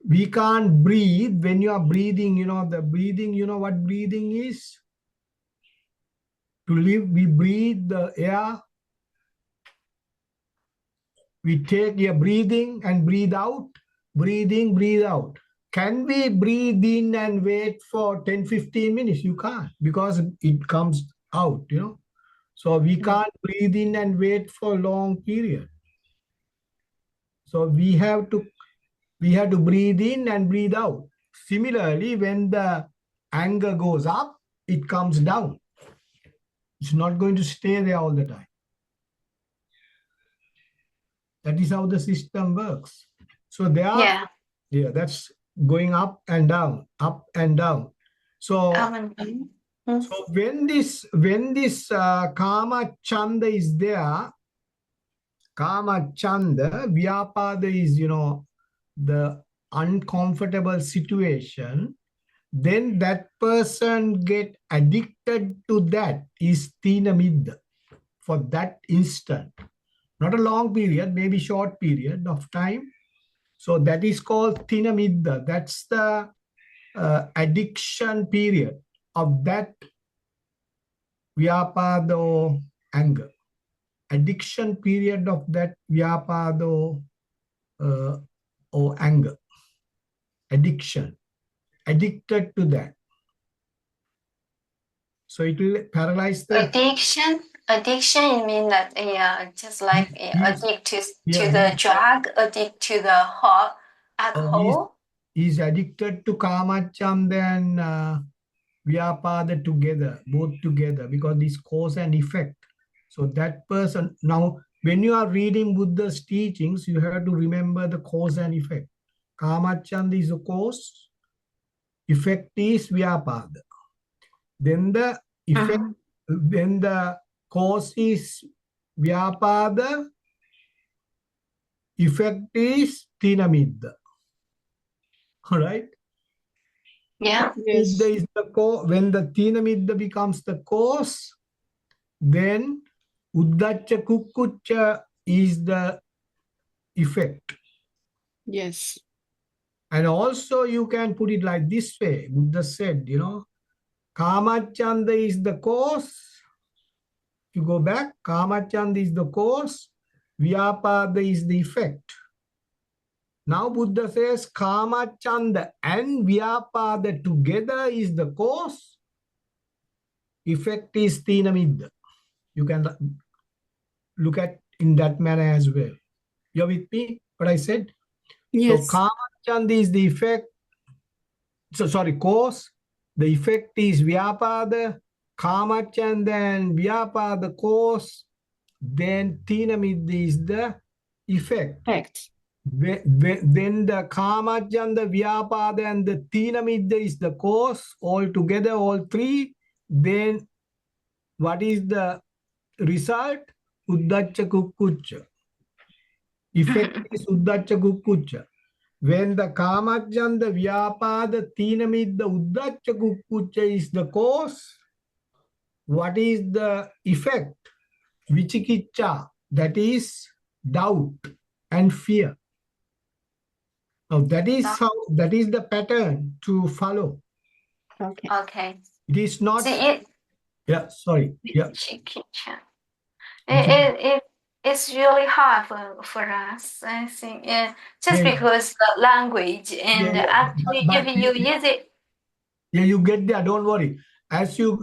we can't breathe when you are breathing, the breathing, what breathing is? To live, we breathe the air. We take a breathing and breathe out, breathing, breathe out. Can we breathe in and wait for 10-15 minutes? You can't, because it comes out, So we can't breathe in and wait for a long period. So we have to breathe in and breathe out. Similarly, when the anger goes up, it comes down. It's not going to stay there all the time. That is how the system works. So Yeah. that's going up and down, up and down. So, so when this kama chanda is there, kama chanda, vyapada is, the uncomfortable situation, then that person get addicted to that is tina midda for that instant. Not a long period, maybe short period of time. So that is called tina midda. That's the addiction period of that vyapado anger. Addiction period of that vyapado or anger. Addiction. Addicted to that. So it will paralyze the Addiction means that just like addict to the drug, addict to the alcohol. He's addicted to kama chanda and vyapada together, both together, because this cause and effect. So that person, now when you are reading Buddha's teachings, you have to remember the cause and effect. Kama chanda is the cause, effect is vyapada. Then the effect, when the cause is vyapada, effect is tina midda. All right? Yeah. Yes. Is the when the tina midda becomes the cause, then uddacha kukkucha is the effect. Yes. And also you can put it like this way. Buddha said, Kamachanda is the cause. You go back, Kamachanda is the cause, Vyapada is the effect. Now Buddha says Kamachanda and Vyapada together is the cause, effect is tina midda. You can look at in that manner as well. You're with me? What I said? Yes. So Kamachanda is the effect. So sorry, cause. The effect is Vyapada. Kamachanda and Vyapada cause. Then tina midda is the effect. Then the Kamachanda, Vyapada and the tina midda is the cause. All together, all three. Then what is the result? Uddacha kukkucha. Effect is uddacha kukkucha. When the Kamachanda, Vyapada, tina midda, uddacha kukkucha is the cause, what is the effect? Vichikicha, that is doubt and fear. Now that is the pattern to follow. Okay. It is not. See, Yeah, sorry. Yeah. It's really hard for us, I think, just because the language and actually if you use it. Yeah, you get there, don't worry. As you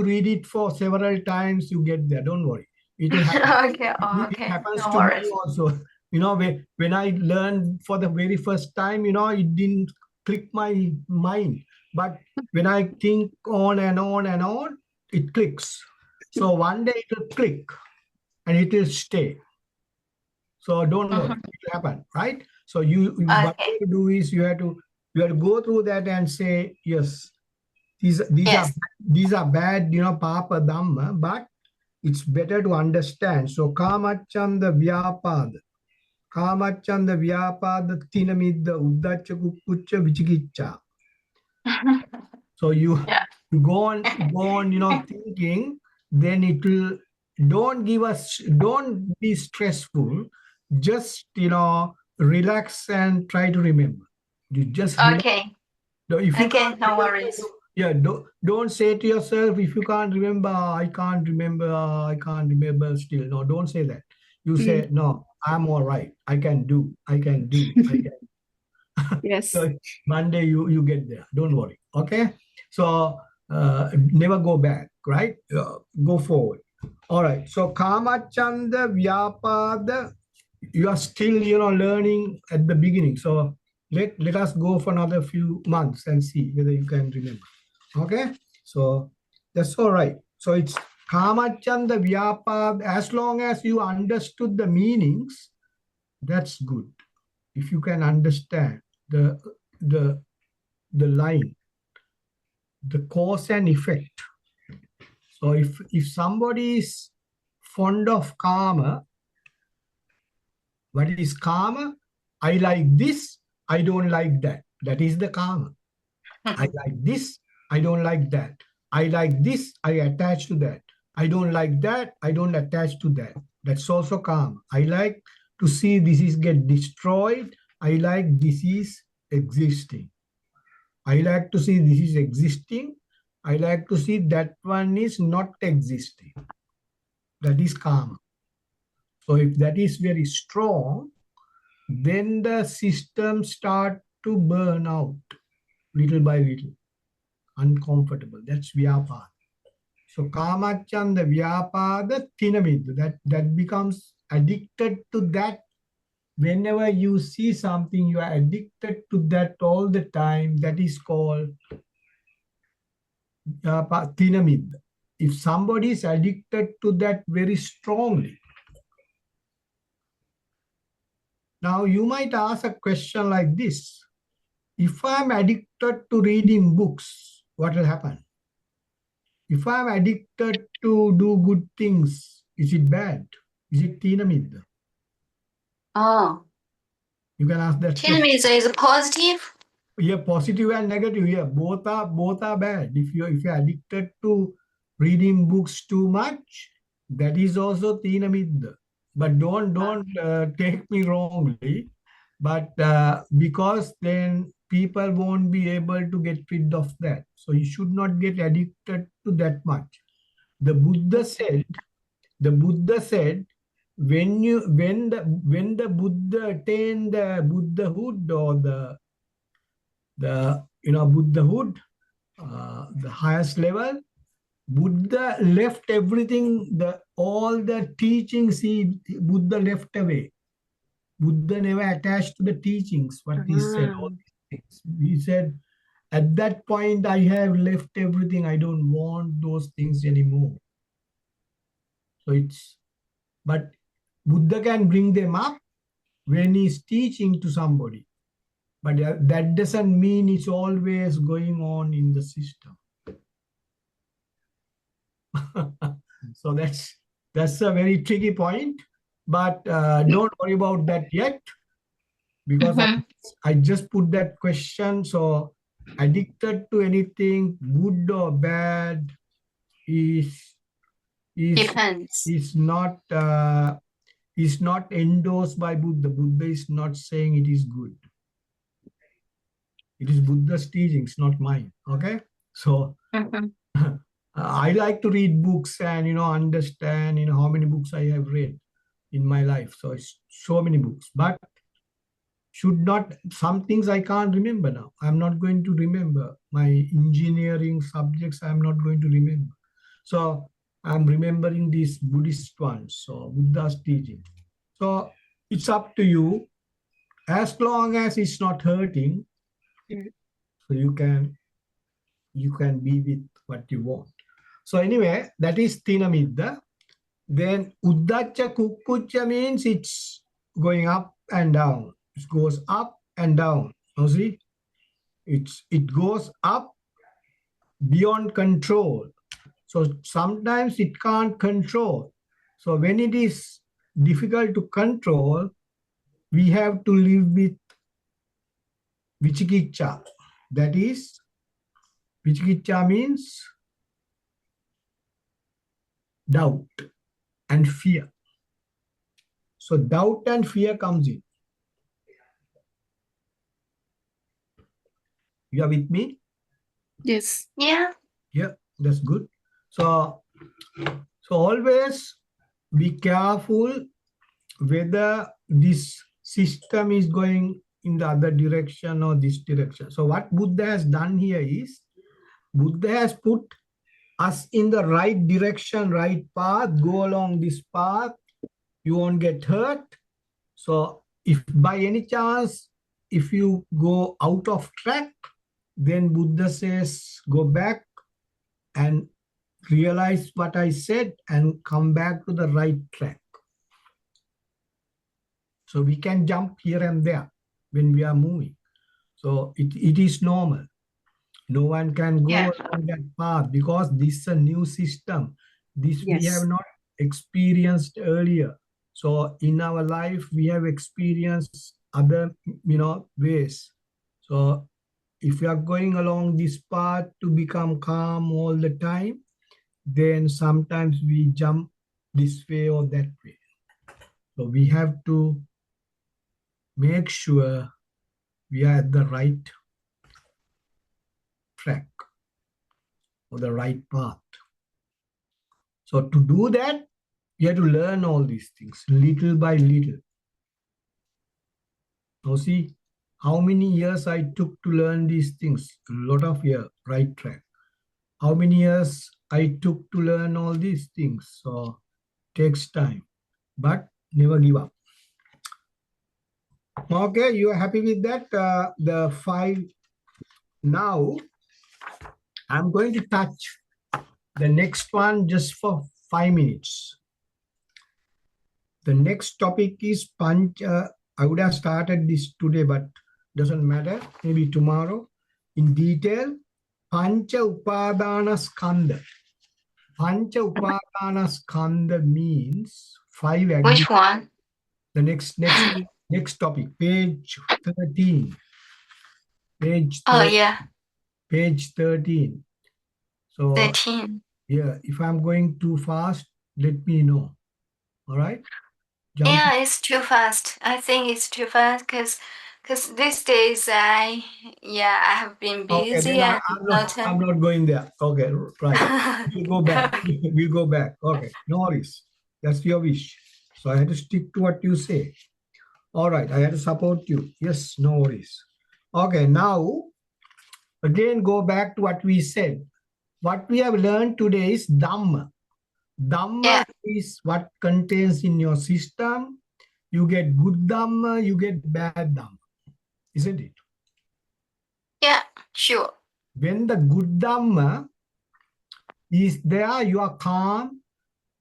read it for several times, you get there, don't worry. It will happen. It happens to me also. When I learned for the very first time, it didn't click my mind. But when I think on and on and on, it clicks. So one day it will click. and it will stay. So don't worry, Mhm. it will happen, right? So what you Okay. have to do is you have to go through that and say, yes, these Yes. are bad, papa dhamma, but it's better to understand. So kamachanda vyapad, tinamidda uddacha kukkucha vichikicha. So you Yeah. go on, thinking, then it will, don't be stressful. Just, relax and try to remember. You just relax. Okay. No, if you Okay. can't No remember, worries. don't say to yourself, if you can't remember, I can't remember, I can't remember still. No, don't say that. You say, no, I'm all right. I can do. I can. Yes. So Monday you get there. Don't worry. Okay. So never go back, right? Go forward. All right. So Kamachanda Vyapada, you are still, learning at the beginning. So let us go for another few months and see whether you can remember. Okay. So that's all right. So it's Kamachanda Vyapad. As long as you understood the meanings, that's good. If you can understand the the the line, the cause and effect. So if somebody is fond of karma, what is karma? I like this, I don't like that. That is the karma. I like this, I don't like that. I like this, I attach to that. I don't like that, I don't attach to that. That's also karma. I like to see this is get destroyed. I like this is existing. I like to see this is existing. I like to see that one is not existing. That is karma. So if that is very strong, then the system start to burn out little by little, uncomfortable. That's vyapada. So kamachanda vyapada tinamid, that becomes addicted to that. Whenever you see something, you are addicted to that all the time. That is called tinamid. If somebody is addicted to that very strongly, now you might ask a question like this: if I'm addicted to reading books, what will happen? If I'm addicted to do good things, is it bad? Is it tinamid? Oh, You can ask that question. Chinese is positive. Yeah, positive and negative. Yeah, both are bad. If you're addicted to reading books too much, that is also tinamid. But don't take me wrongly. But because then people won't be able to get rid of that. So you should not get addicted to that much. The Buddha said, when the Buddha attained the Buddhahood, or the Buddhahood, the highest level, Buddha left everything, all the teachings Buddha left away. Buddha never attached to the teachings, what he said, all these things. He said, at that point, I have left everything. I don't want those things anymore. So but Buddha can bring them up when he's teaching to somebody. But that doesn't mean it's always going on in the system. So that's a very tricky point. But don't worry about that yet, because I just put that question. So addicted to anything, good or bad, is Depends. is not endorsed by Buddha. Buddha is not saying it is good. It is Buddha's teachings, not mine. Okay, so I like to read books and understand how many books I have read in my life. So it's so many books, but should not, some things I can't remember now. I'm not going to remember my engineering subjects. I'm not going to remember. So I'm remembering these Buddhist ones, so Buddha's teaching. So it's up to you, as long as it's not hurting. So you can be with what you want. So anyway, that is tinamidda. Then Uddacha Kukkucha means it's going up and down. It goes up and down. You see? It goes up beyond control. So sometimes it can't control. So when it is difficult to control, we have to live with Vichikicha. That is, Vichikicha means doubt and fear. So doubt and fear comes in. You are with me? Yes. Yeah. Yeah, that's good. So always be careful whether this system is going in the other direction or this direction. So what Buddha has done here is, Buddha has put us in the right direction, right path. Go along this path, you won't get hurt. So if by any chance, if you go out of track, then Buddha says, go back and realize what I said and come back to the right track. So we can jump here and there when we are moving. So it is normal. No one can go Yeah. on that path because this is a new system. This we have Yes. not experienced earlier. So in our life, we have experienced other, ways. So if we are going along this path to become calm all the time, then sometimes we jump this way or that way. So we have to make sure we are at the right track or the right path. So to do that, you have to learn all these things little by little. Now see how many years I took to learn these things. A lot of years, right track. How many years I took to learn all these things. So takes time, but never give up. Okay, you are happy with that? The 5. Now I'm going to touch the next one just for 5 minutes. The next topic is Pancha. I would have started this today, but doesn't matter. Maybe tomorrow. In detail, Pancha Upadana Skandha. Pancha Upadana Skandha means 5 Which one? The next topic, page 13. Page 13. Oh, yeah. Page 13. So 13. yeah, if I'm going too fast, let me know. All right? Jump. Yeah, it's too fast. I think it's too fast because these days I have been Okay, busy then and no I'm time. not going there. Okay, right. We'll go back. We'll go back. Okay, no worries. That's your wish. So I had to stick to what you say. All right, I had to support you. Yes, no worries. Okay, now again go back to what we said. What we have learned today is Dhamma. Dhamma Yeah, is what contains in your system. You get good Dhamma, you get bad Dhamma. Isn't it? yeah, sure. When the good Dhamma is there, you are calm,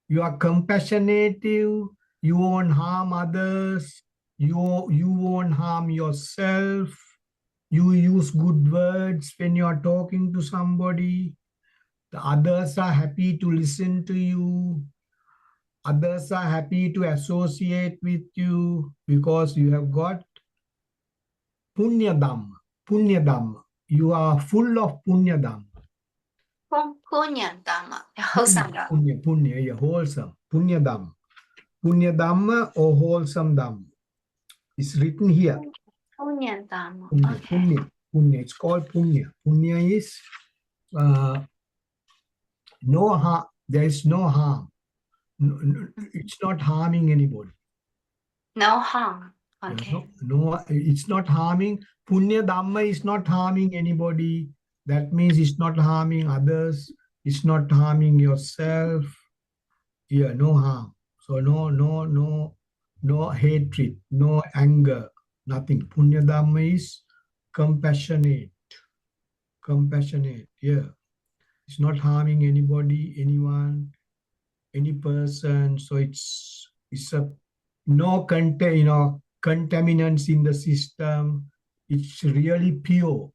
you are compassionate, you won't harm others, you won't harm yourself, you use good words when you are talking to somebody, the others are happy to listen to you, others are happy to associate with you because you have got punya dhamma, punya dhamma. You are full of punya dhamma. Punya Dhamma, wholesome Dhamma. Punya, yeah, wholesome. Punya Dhamma. Punya Dhamma or wholesome Dhamma. It's written here. Punya Dhamma. Punya, Okay. punya, punya. It's called punya. Punya is no harm. There is no harm. It's not harming anybody. No harm. Yeah, Okay. no, it's not harming. Punya Dhamma is not harming anybody. That means it's not harming others. It's not harming yourself. Yeah, no harm. So no hatred, no anger, nothing. Punya Dhamma is compassionate. Compassionate, yeah. It's not harming anybody, anyone. any person. So it's a no contaminants in the system. It's really pure.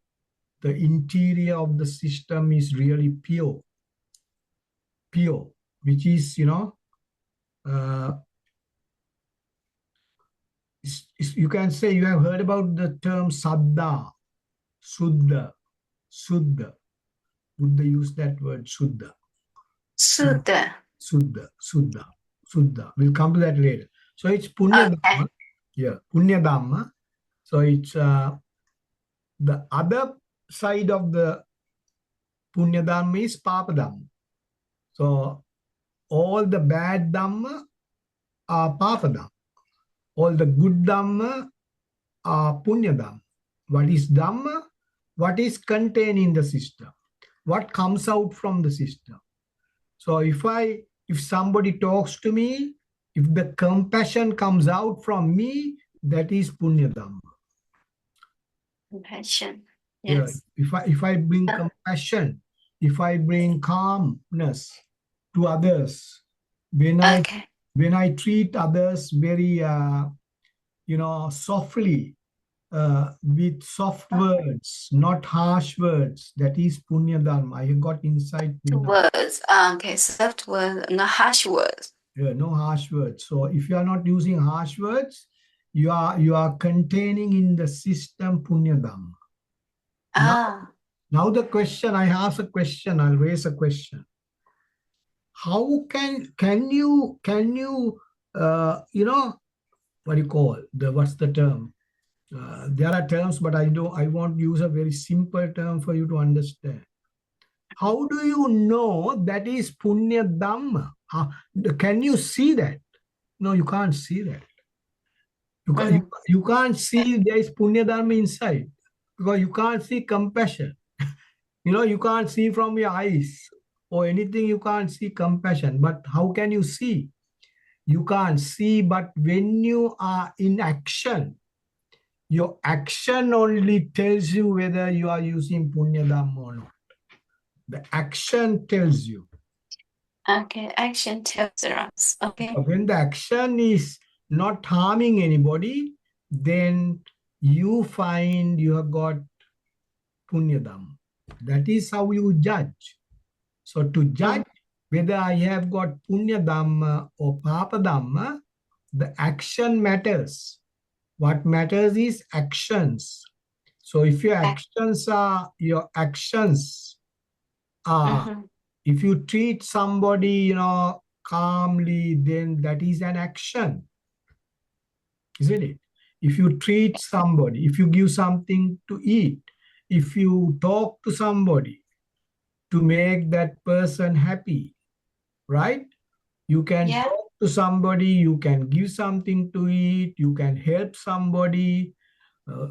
The interior of the system is really pure, which is uh, you can say you have heard about the term saddha, suddha, suddha. Buddha used that word suddha. Suda. Suddha, Suddha, Suddha. We'll come to that later. So it's Punya Okay. Dhamma. Yeah, Punya Dhamma. So it's the other side of the Punya Dhamma is Papa Dhamma. So all the bad Dhamma are Papa Dhamma. All the good Dhamma are Punya Dhamma. What is Dhamma? What is contained in the system? What comes out from the system? So if somebody talks to me, if the compassion comes out from me, that is Punya Dhamma. Compassion. Yeah. Yes. If I bring compassion, if I bring calmness to others, when Okay. I treat others very softly, with soft words, not harsh words, that is Punya Dhamma. I got insight with that. Words. Okay. Soft words, not harsh words. Yeah, no harsh words. So if you are not using harsh words, you are containing in the system Punya Dhamma. Ah. Now the question, I ask a question, I'll raise a question. How can you what do you call what's the term? There are terms, but I won't use a very simple term for you to understand. How do you know that is Punya Dhamma? Can you see that? No, you can't see that. You can't see there is Punya Dharma inside because you can't see compassion. You can't see from your eyes or anything, you can't see compassion. But how can you see? You can't see, but when you are in action, your action only tells you whether you are using Punya Dhamma or not. The action tells you. Okay. Action tells us. Okay. When the action is not harming anybody, then you find you have got Punya Dhamma. That is how you judge. So to judge whether I have got Punya Dhamma or Papa Dhamma, the action matters. What matters is actions. So if your actions are, if you treat somebody, calmly, then that is an action, isn't it? If you treat somebody, if you give something to eat, if you talk to somebody to make that person happy, right? You can Yeah. talk to somebody, you can give something to eat, you can help somebody.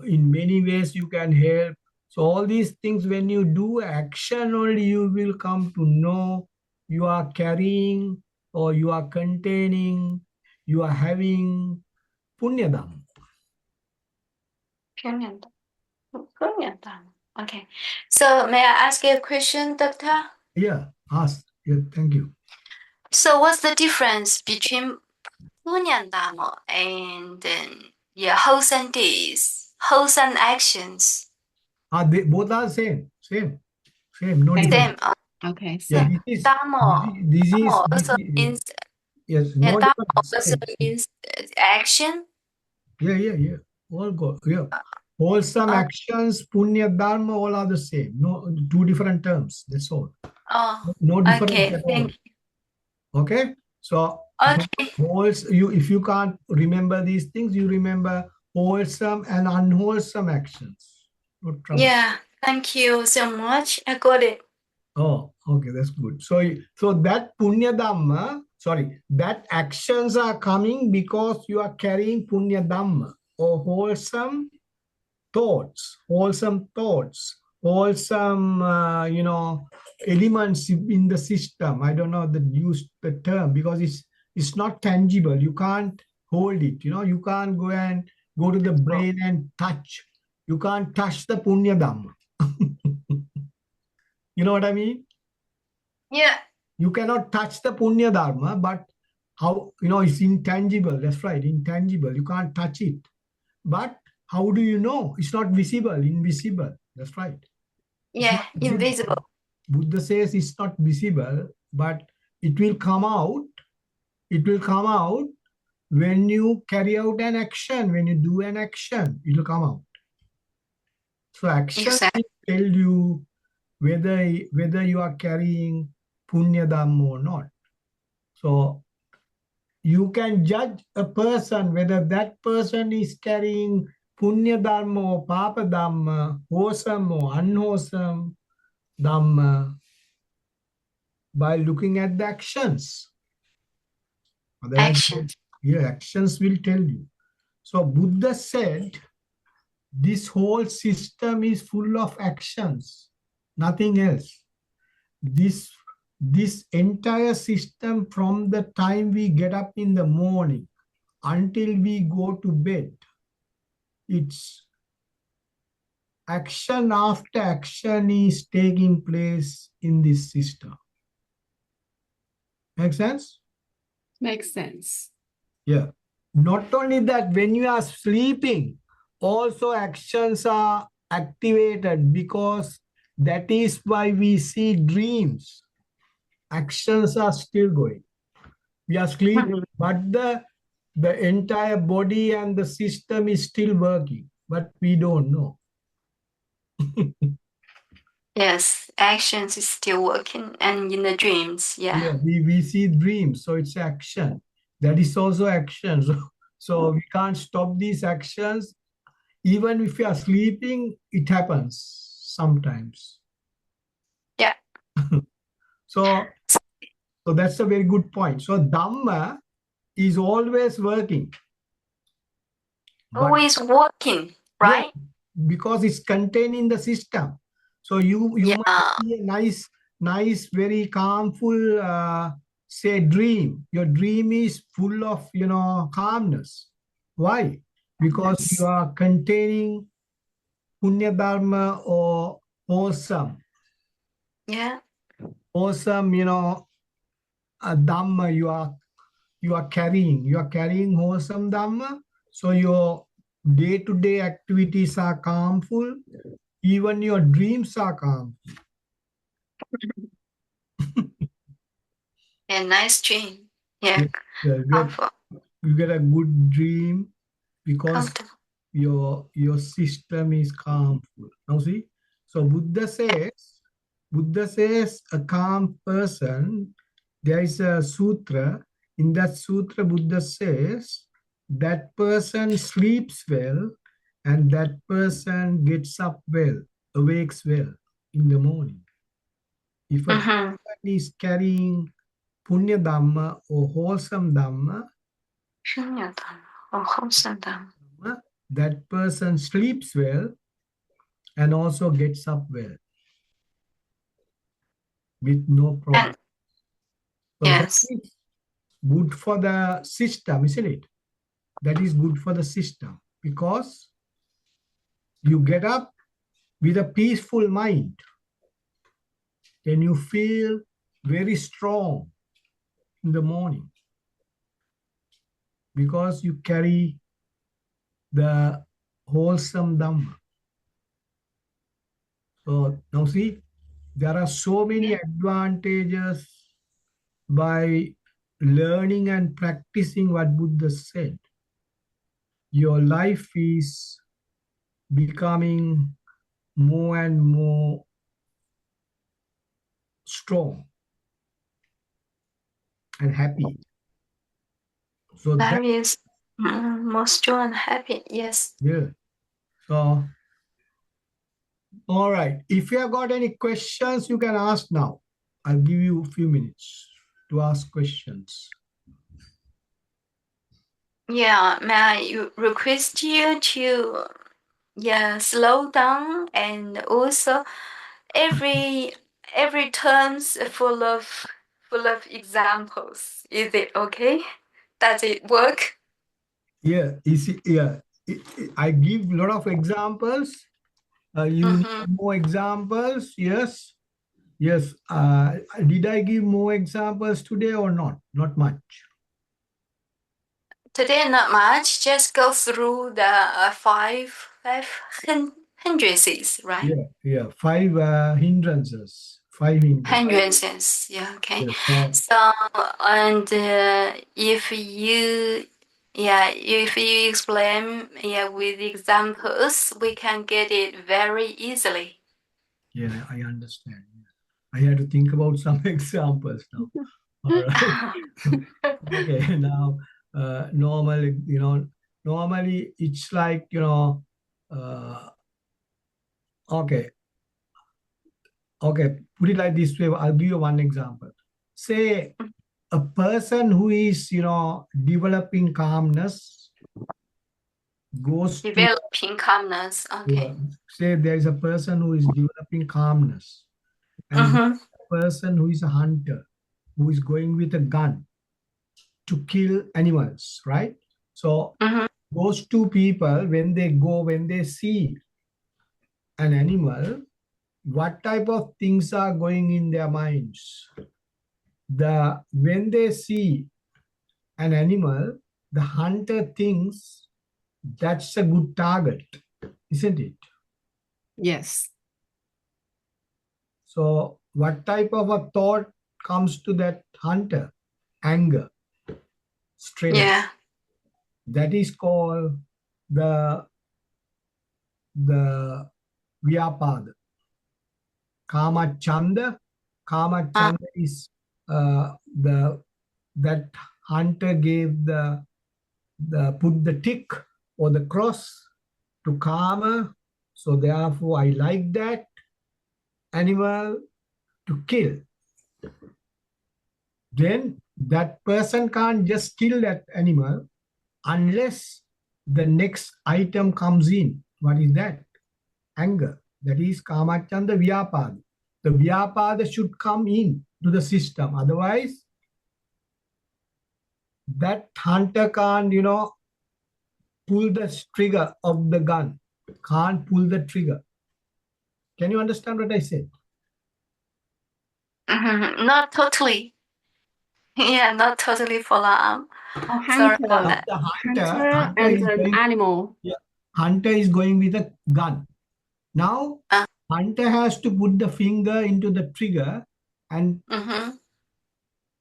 In many ways you can help. So all these things, when you do action only, you will come to know you are carrying or you are containing, you are having Punyadam. Okay. So may I ask you a question, Doctor? Yeah, ask. Yeah, thank you. So what's the difference between Punyandamo and wholesome deeds, wholesome actions? They both are same, no Same. difference. Okay, Yeah, same. Damo. this Damo also is means yes, no Damo difference. also Same. means action. Yeah. All go. Yeah. Wholesome actions, punya, dharma, all are the same. No, two different terms. That's all. Oh, No difference okay. at all. Thank you. Okay. So Okay. if you can't remember these things, you remember wholesome and unwholesome actions. No trouble. Yeah. Thank you so much. I got it. Oh, okay, that's good. So that punya dhamma, that actions are coming because you are carrying punya dhamma or wholesome thoughts, wholesome elements in the system. I don't know use the term because it's not tangible. You can't hold it. You can't go to the brain and touch. You can't touch the punya dhamma. You know what I mean? Yeah. You cannot touch the Punya Dharma, but how, it's intangible. That's right, intangible. You can't touch it. But how do you know? It's not visible, invisible. That's right. It's Yeah, not visible. invisible. Buddha says it's not visible, but it will come out. It will come out when you carry out an action. When you do an action, it will come out. So action Exactly. will tell you whether you are carrying Punya Dhamma or not. So you can judge a person whether that person is carrying Punya Dhamma or Papa Dhamma, wholesome or unwholesome Dhamma, by looking at the actions. Otherwise, Actions. yeah, actions will tell you. So Buddha said, this whole system is full of actions, nothing else. This entire system, from the time we get up in the morning until we go to bed, it's action after action is taking place in this system. Make sense? Makes sense. Yeah. Not only that, when you are sleeping, also actions are activated, because that is why we see dreams. Actions are still going. We are sleeping, but the entire body and the system is still working, but we don't know. Yes, actions is still working, and in the dreams, yeah. Yeah, we see dreams, so it's action. That is also action. So we can't stop these actions. Even if you are sleeping, it happens sometimes. Yeah. So that's a very good point. So Dhamma is always working. But Always working, yeah, right? because it's contained in the system. So you Yeah. might see a nice, very calmful, say, dream. Your dream is full of, calmness. Why? Because Yes. you are containing Punya Dharma or wholesome, Yeah. Dhamma you are carrying wholesome Dhamma. So your day-to-day activities are calmful. Even your dreams are calm. Yeah, nice dream. Yeah. Yeah, you get a good dream because Comfortable. your system is calmful. Now see, so Buddha says a calm person. There is a sutra. In that sutra, Buddha says that person sleeps well, and that person gets up well, awakes well in the morning. If a person is carrying Punya Dhamma or wholesome Dhamma, that person sleeps well and also gets up well with no problem. So Yes. that is good for the system, isn't it? That is good for the system because you get up with a peaceful mind. Then you feel very strong in the morning because you carry the wholesome Dhamma. So now see, there are so many advantages by learning and practicing what Buddha said. Your life is becoming more and more strong and happy. So that, Various more strong and happy. Yes. yeah. So, all right. If you have got any questions, you can ask now. I'll give you a few minutes to ask questions. Yeah, may I request you to slow down, and also every terms full of examples. Is it okay? Does it work? Yeah, I give a lot of examples. You need more examples, yes. Yes. Did I give more examples today or not? Not much. Today, not much. Just go through the five hindrances, right? Yeah. Five hindrances. Five hindrances. Hindrances. Yeah. Okay. Yes. So, So, and if you, yeah, if you explain, yeah, with examples, we can get it very easily. yeah, I understand. I had to think about some examples now. All right. Okay. Now, normally, normally it's like, okay. Okay. Put it like this way. I'll give you one example. Say a person who is, developing calmness goes to, Developing calmness. Okay. say there is a person who is developing calmness, and Mm-hmm. a person who is a hunter who is going with a gun to kill animals, right? So Mm-hmm. those two people, when they see an animal, what type of things are going in their minds? When they see an animal, the hunter thinks that's a good target, isn't it? Yes. So what type of a thought comes to that hunter? Anger, straight up. Yeah. That is called the vyapada. Kama chanda. Kama chanda is the that hunter gave the put the tick or the cross to kama. So therefore, I like that animal to kill. Then that person can't just kill that animal unless the next item comes in. What is that? Anger. That is kamachanda vyapada. The vyapada should come in to the system. Otherwise, that hunter can't, pull the trigger of the gun. Can't pull the trigger. Can you understand what I said? Mm-hmm. Not totally. Yeah, not totally follow up. A Sorry about Now hunter, that. the hunter hunter and is an going, animal. yeah, hunter is going with a gun. Now, Uh, hunter has to put the finger into the trigger and mm-hmm.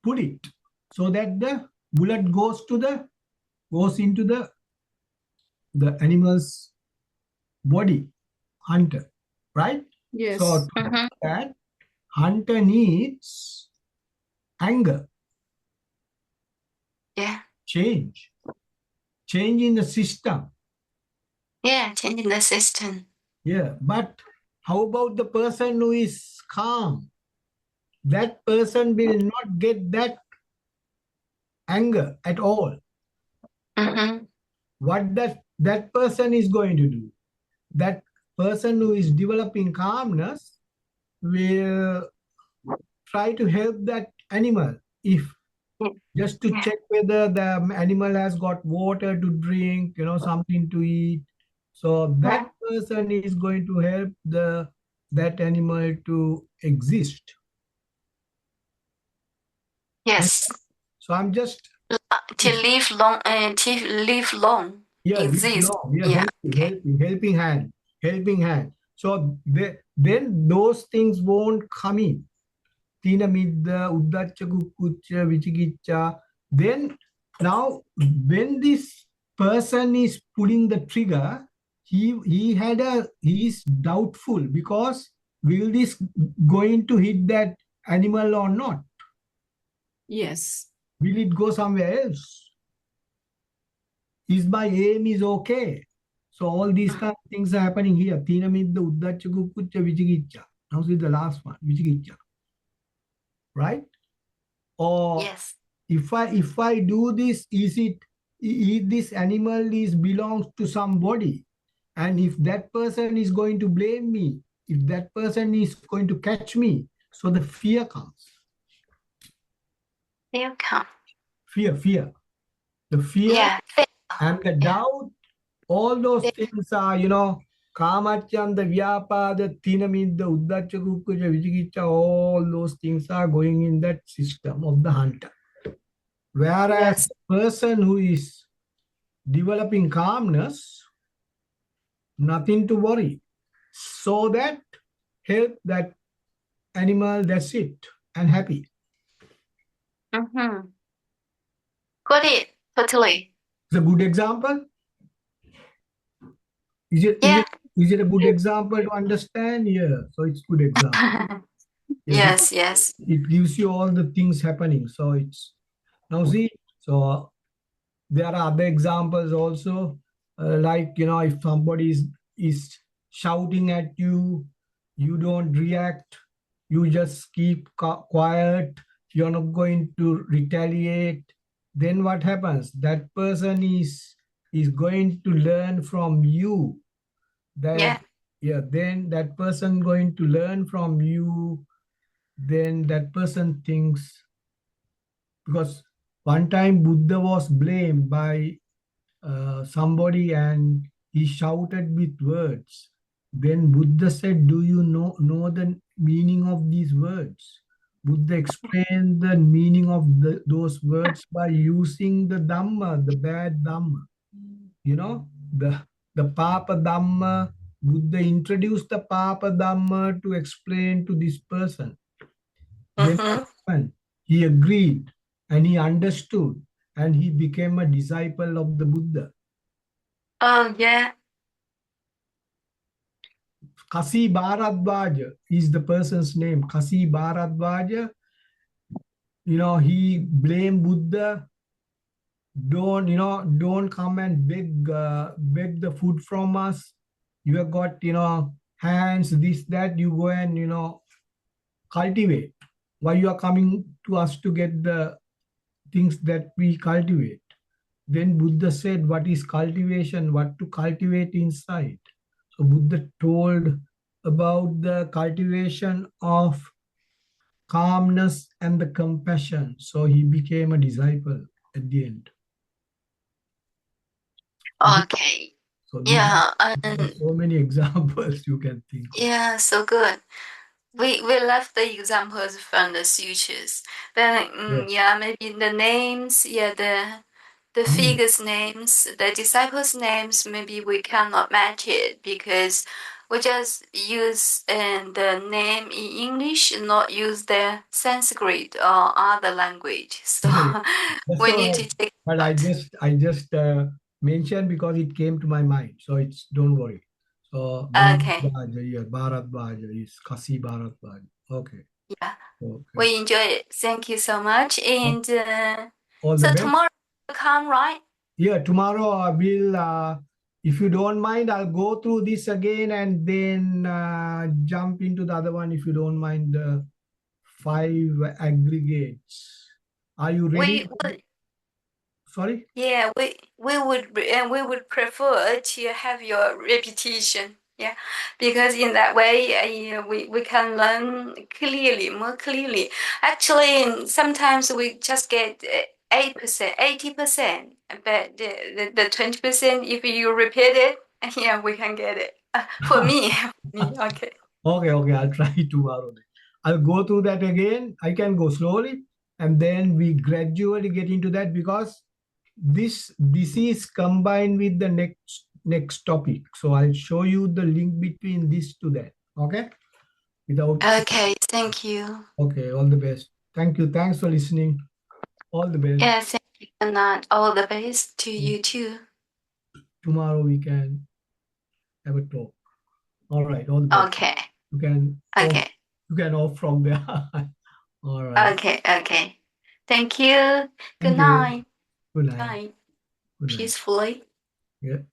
pull it so that the bullet goes into the animal's body, hunter, right? So Yes. to do that, hunter needs anger, Yeah. change in the system. Yeah, changing the system. Yeah, but how about the person who is calm? That person will not get that anger at all. Mm-hmm. What that person is going to do? That person who is developing calmness will try to help that animal, if just to Yeah. check whether the animal has got water to drink, something to eat. So that person is going to help that animal to exist. Yes. So I'm just, To live long yeah, live exist. long, yeah, Yeah. Okay. helping hand. So then those things won't come in. Tina midda, uddacha, kukkucha, vichikicha. Then now when this person is pulling the trigger, he's doubtful, because will this going to hit that animal or not? Yes. Will it go somewhere else? Is my aim is okay? So all these kind of things are happening here. Tina midda, uddacha, kukkucha, vichikicha. Now see the last one, vichikicha. Right? Or Yes. if I do this, if this animal is belongs to somebody, and if that person is going to blame me, if that person is going to catch me, so the fear comes. You come. Fear. The fear Yeah. and the doubt, all those things are, Kamachanda, Vyapada, Tinamidda, Uddacha, Kukuja, Vijigicha, all those things are going in that system of the hunter. Whereas Yes. the person who is developing calmness, nothing to worry. So that help that animal, that's it, and happy. Mm-hmm. Got it. Totally. It's a good example. Is it, Yeah. is it a good example to understand? Yeah, so it's good example. Yeah, Yes, yes. it gives you all the things happening. So it's now see. So there are other examples also, like if somebody is shouting at you, you don't react. You just keep quiet. You're not going to retaliate. Then what happens? That person is going to learn from you. Yeah. Then that person going to learn from you. Then that person thinks, because one time Buddha was blamed by somebody and he shouted with words. Then Buddha said, do you know the meaning of these words? Buddha explained the meaning of those words by using the Dhamma, the bad Dhamma. You know, the Papa Dhamma. Buddha introduced the Papa Dhamma to explain to this person. Then what Mm-hmm. happened? He agreed and he understood and he became a disciple of the Buddha. Oh, yeah. Kasi Bharadwaja is the person's name. Kasi Bharadwaja, he blamed Buddha. Don't come and beg the food from us. You have got, hands, this, that. You go and, cultivate. Why you are coming to us to get the things that we cultivate? Then Buddha said, what is cultivation? What to cultivate inside? So Buddha told about the cultivation of calmness and the compassion. So he became a disciple at the end. Okay. So Yeah. there are so many examples you can think of. Yeah, so good. We left the examples from the sutras, but Yes. yeah, maybe the names, yeah, the figures' names, the disciples' names, maybe we cannot match it because we just use the name in English, not use the Sanskrit or other language. So That's we all need right. to take But I just mentioned because it came to my mind. So it's don't worry. So Okay. Bharadwaja is Kasi Bharadwaja. Okay. Yeah, Okay. we enjoy it. Thank you so much. And All the so best. tomorrow you come, right? Yeah, tomorrow I will, if you don't mind, I'll go through this again and then jump into the other one if you don't mind, the 5 aggregates. Are you ready? We would, Sorry? yeah, we would prefer to have your repetition. Yeah, because in that way, we can learn clearly, more clearly. Actually, sometimes we just get 8%, 80%, but the 20%, if you repeat it, yeah, we can get it. For me, okay. Okay, I'll try tomorrow. I'll go through that again. I can go slowly and then we gradually get into that because this is combined with the next topic. So I'll show you the link between this to that. Okay? Without Okay, thank you. Okay, all the best. Thank you. Thanks for listening. All the best. Yeah, thank you, and all the best to you too. Tomorrow we can have a talk. All right, all the best. Okay, You can okay, off from there. All right. okay. Thank you. Good Thank you. night. Good night. Night. Good night. Peacefully. Yeah.